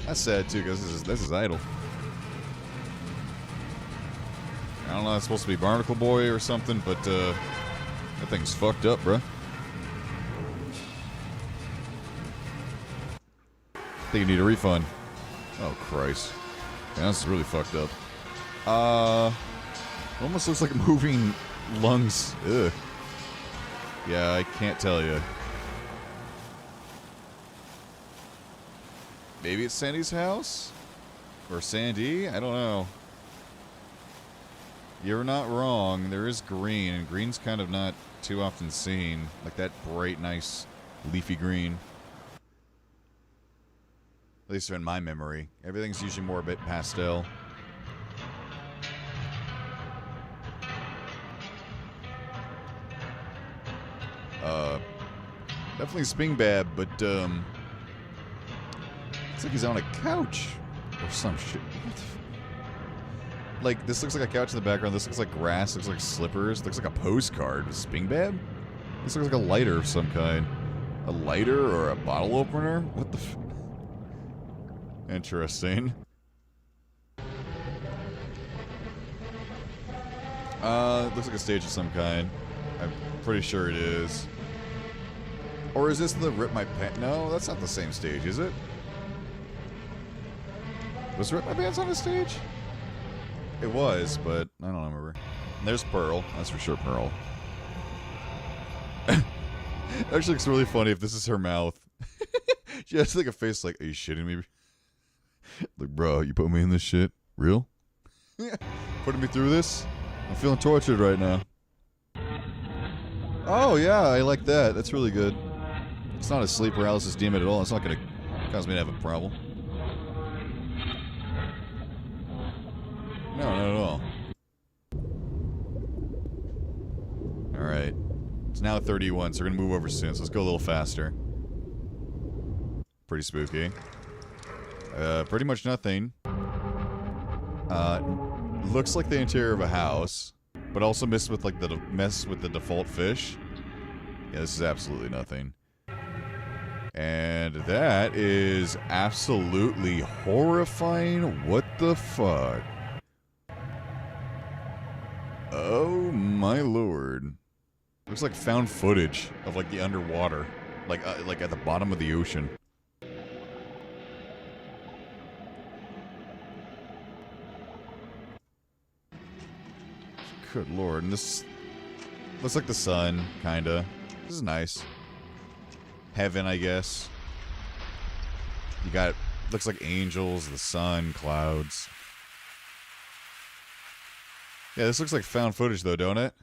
That's sad too, because this is Idol. I don't know, it's supposed to be Barnacle Boy or something, but that thing's fucked up, bruh. I think you need a refund. Oh Christ. Yeah, this is really fucked up. Almost looks like moving lungs. Ugh. Yeah, I can't tell you. Maybe it's Sandy's house? Or Sandy? I don't know. You're not wrong. There is green, and green's kind of not too often seen. Like that bright, nice, leafy green. At least in my memory. Everything's usually more a bit pastel. Definitely SPONGEBOB, but looks like he's on a couch or some shit. What the like, this looks like a couch in the background. This looks like grass. Looks like slippers. Looks like a postcard. SPONGEBOB? This looks like a lighter of some kind. A lighter or a bottle opener? What the f... Interesting. Looks like a stage of some kind. I'm pretty sure it is. Or is this the Rip My Pants? No, that's not the same stage, is it? Was Rip My Pants on a stage? It was, but I don't remember. And there's Pearl. That's for sure Pearl. Actually looks really funny if this is her mouth. She has like a face like, are you shitting me? Like, bro, you put me in this shit? Real? Putting me through this? I'm feeling tortured right now. Oh, yeah, I like that. That's really good. It's not a sleep paralysis demon at all. It's not going to cause me to have a problem. No, not at all. Alright. It's now 31, so we're going to move over soon. So let's go a little faster. Pretty spooky. Pretty much nothing. Looks like the interior of a house, but also mess with like the default fish. Yeah, this is absolutely nothing. And that is absolutely horrifying. What the fuck? Oh my lord. Looks like found footage of like the underwater, like at the bottom of the ocean. Good lord, and this looks like the sun, kinda. This is nice. Heaven, I guess. You got, looks like angels, the sun, clouds. Yeah, this looks like found footage though, don't it?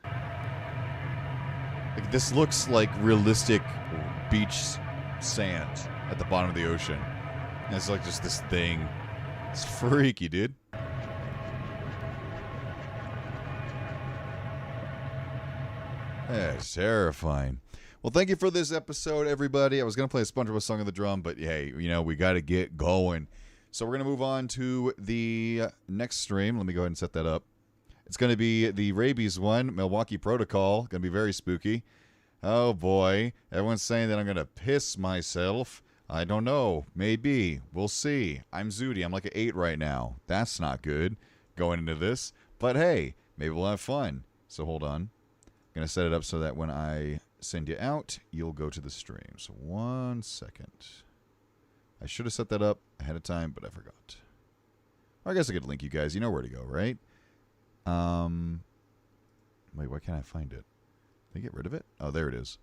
Like, this looks like realistic beach sand at the bottom of the ocean. And it's like just this thing. It's freaky, dude. That's terrifying. Well, thank you for this episode, everybody. I was going to play a SpongeBob song on the drum, but hey, you know, we got to get going. So we're going to move on to the next stream. Let me go ahead and set that up. It's going to be the rabies one, Milwaukee Protocol. Going to be very spooky. Oh, boy. Everyone's saying that I'm going to piss myself. I don't know. Maybe. We'll see. I'm Zooty. I'm like an 8 right now. That's not good going into this. But hey, maybe we'll have fun. So hold on. I'm going to set it up so that when I send you out, you'll go to the stream. So 1 second. I should have set that up ahead of time, but I forgot. Or I guess I could link you guys. You know where to go, right? Wait, why can't I find it? Did I get rid of it? Oh, there it is.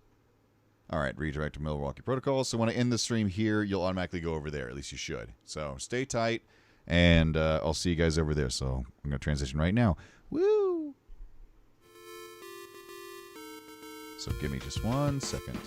All right, redirect to Milwaukee Protocol. So when I end the stream here, you'll automatically go over there. At least you should. So stay tight, and I'll see you guys over there. So I'm going to transition right now. Woo! So give me just 1 second.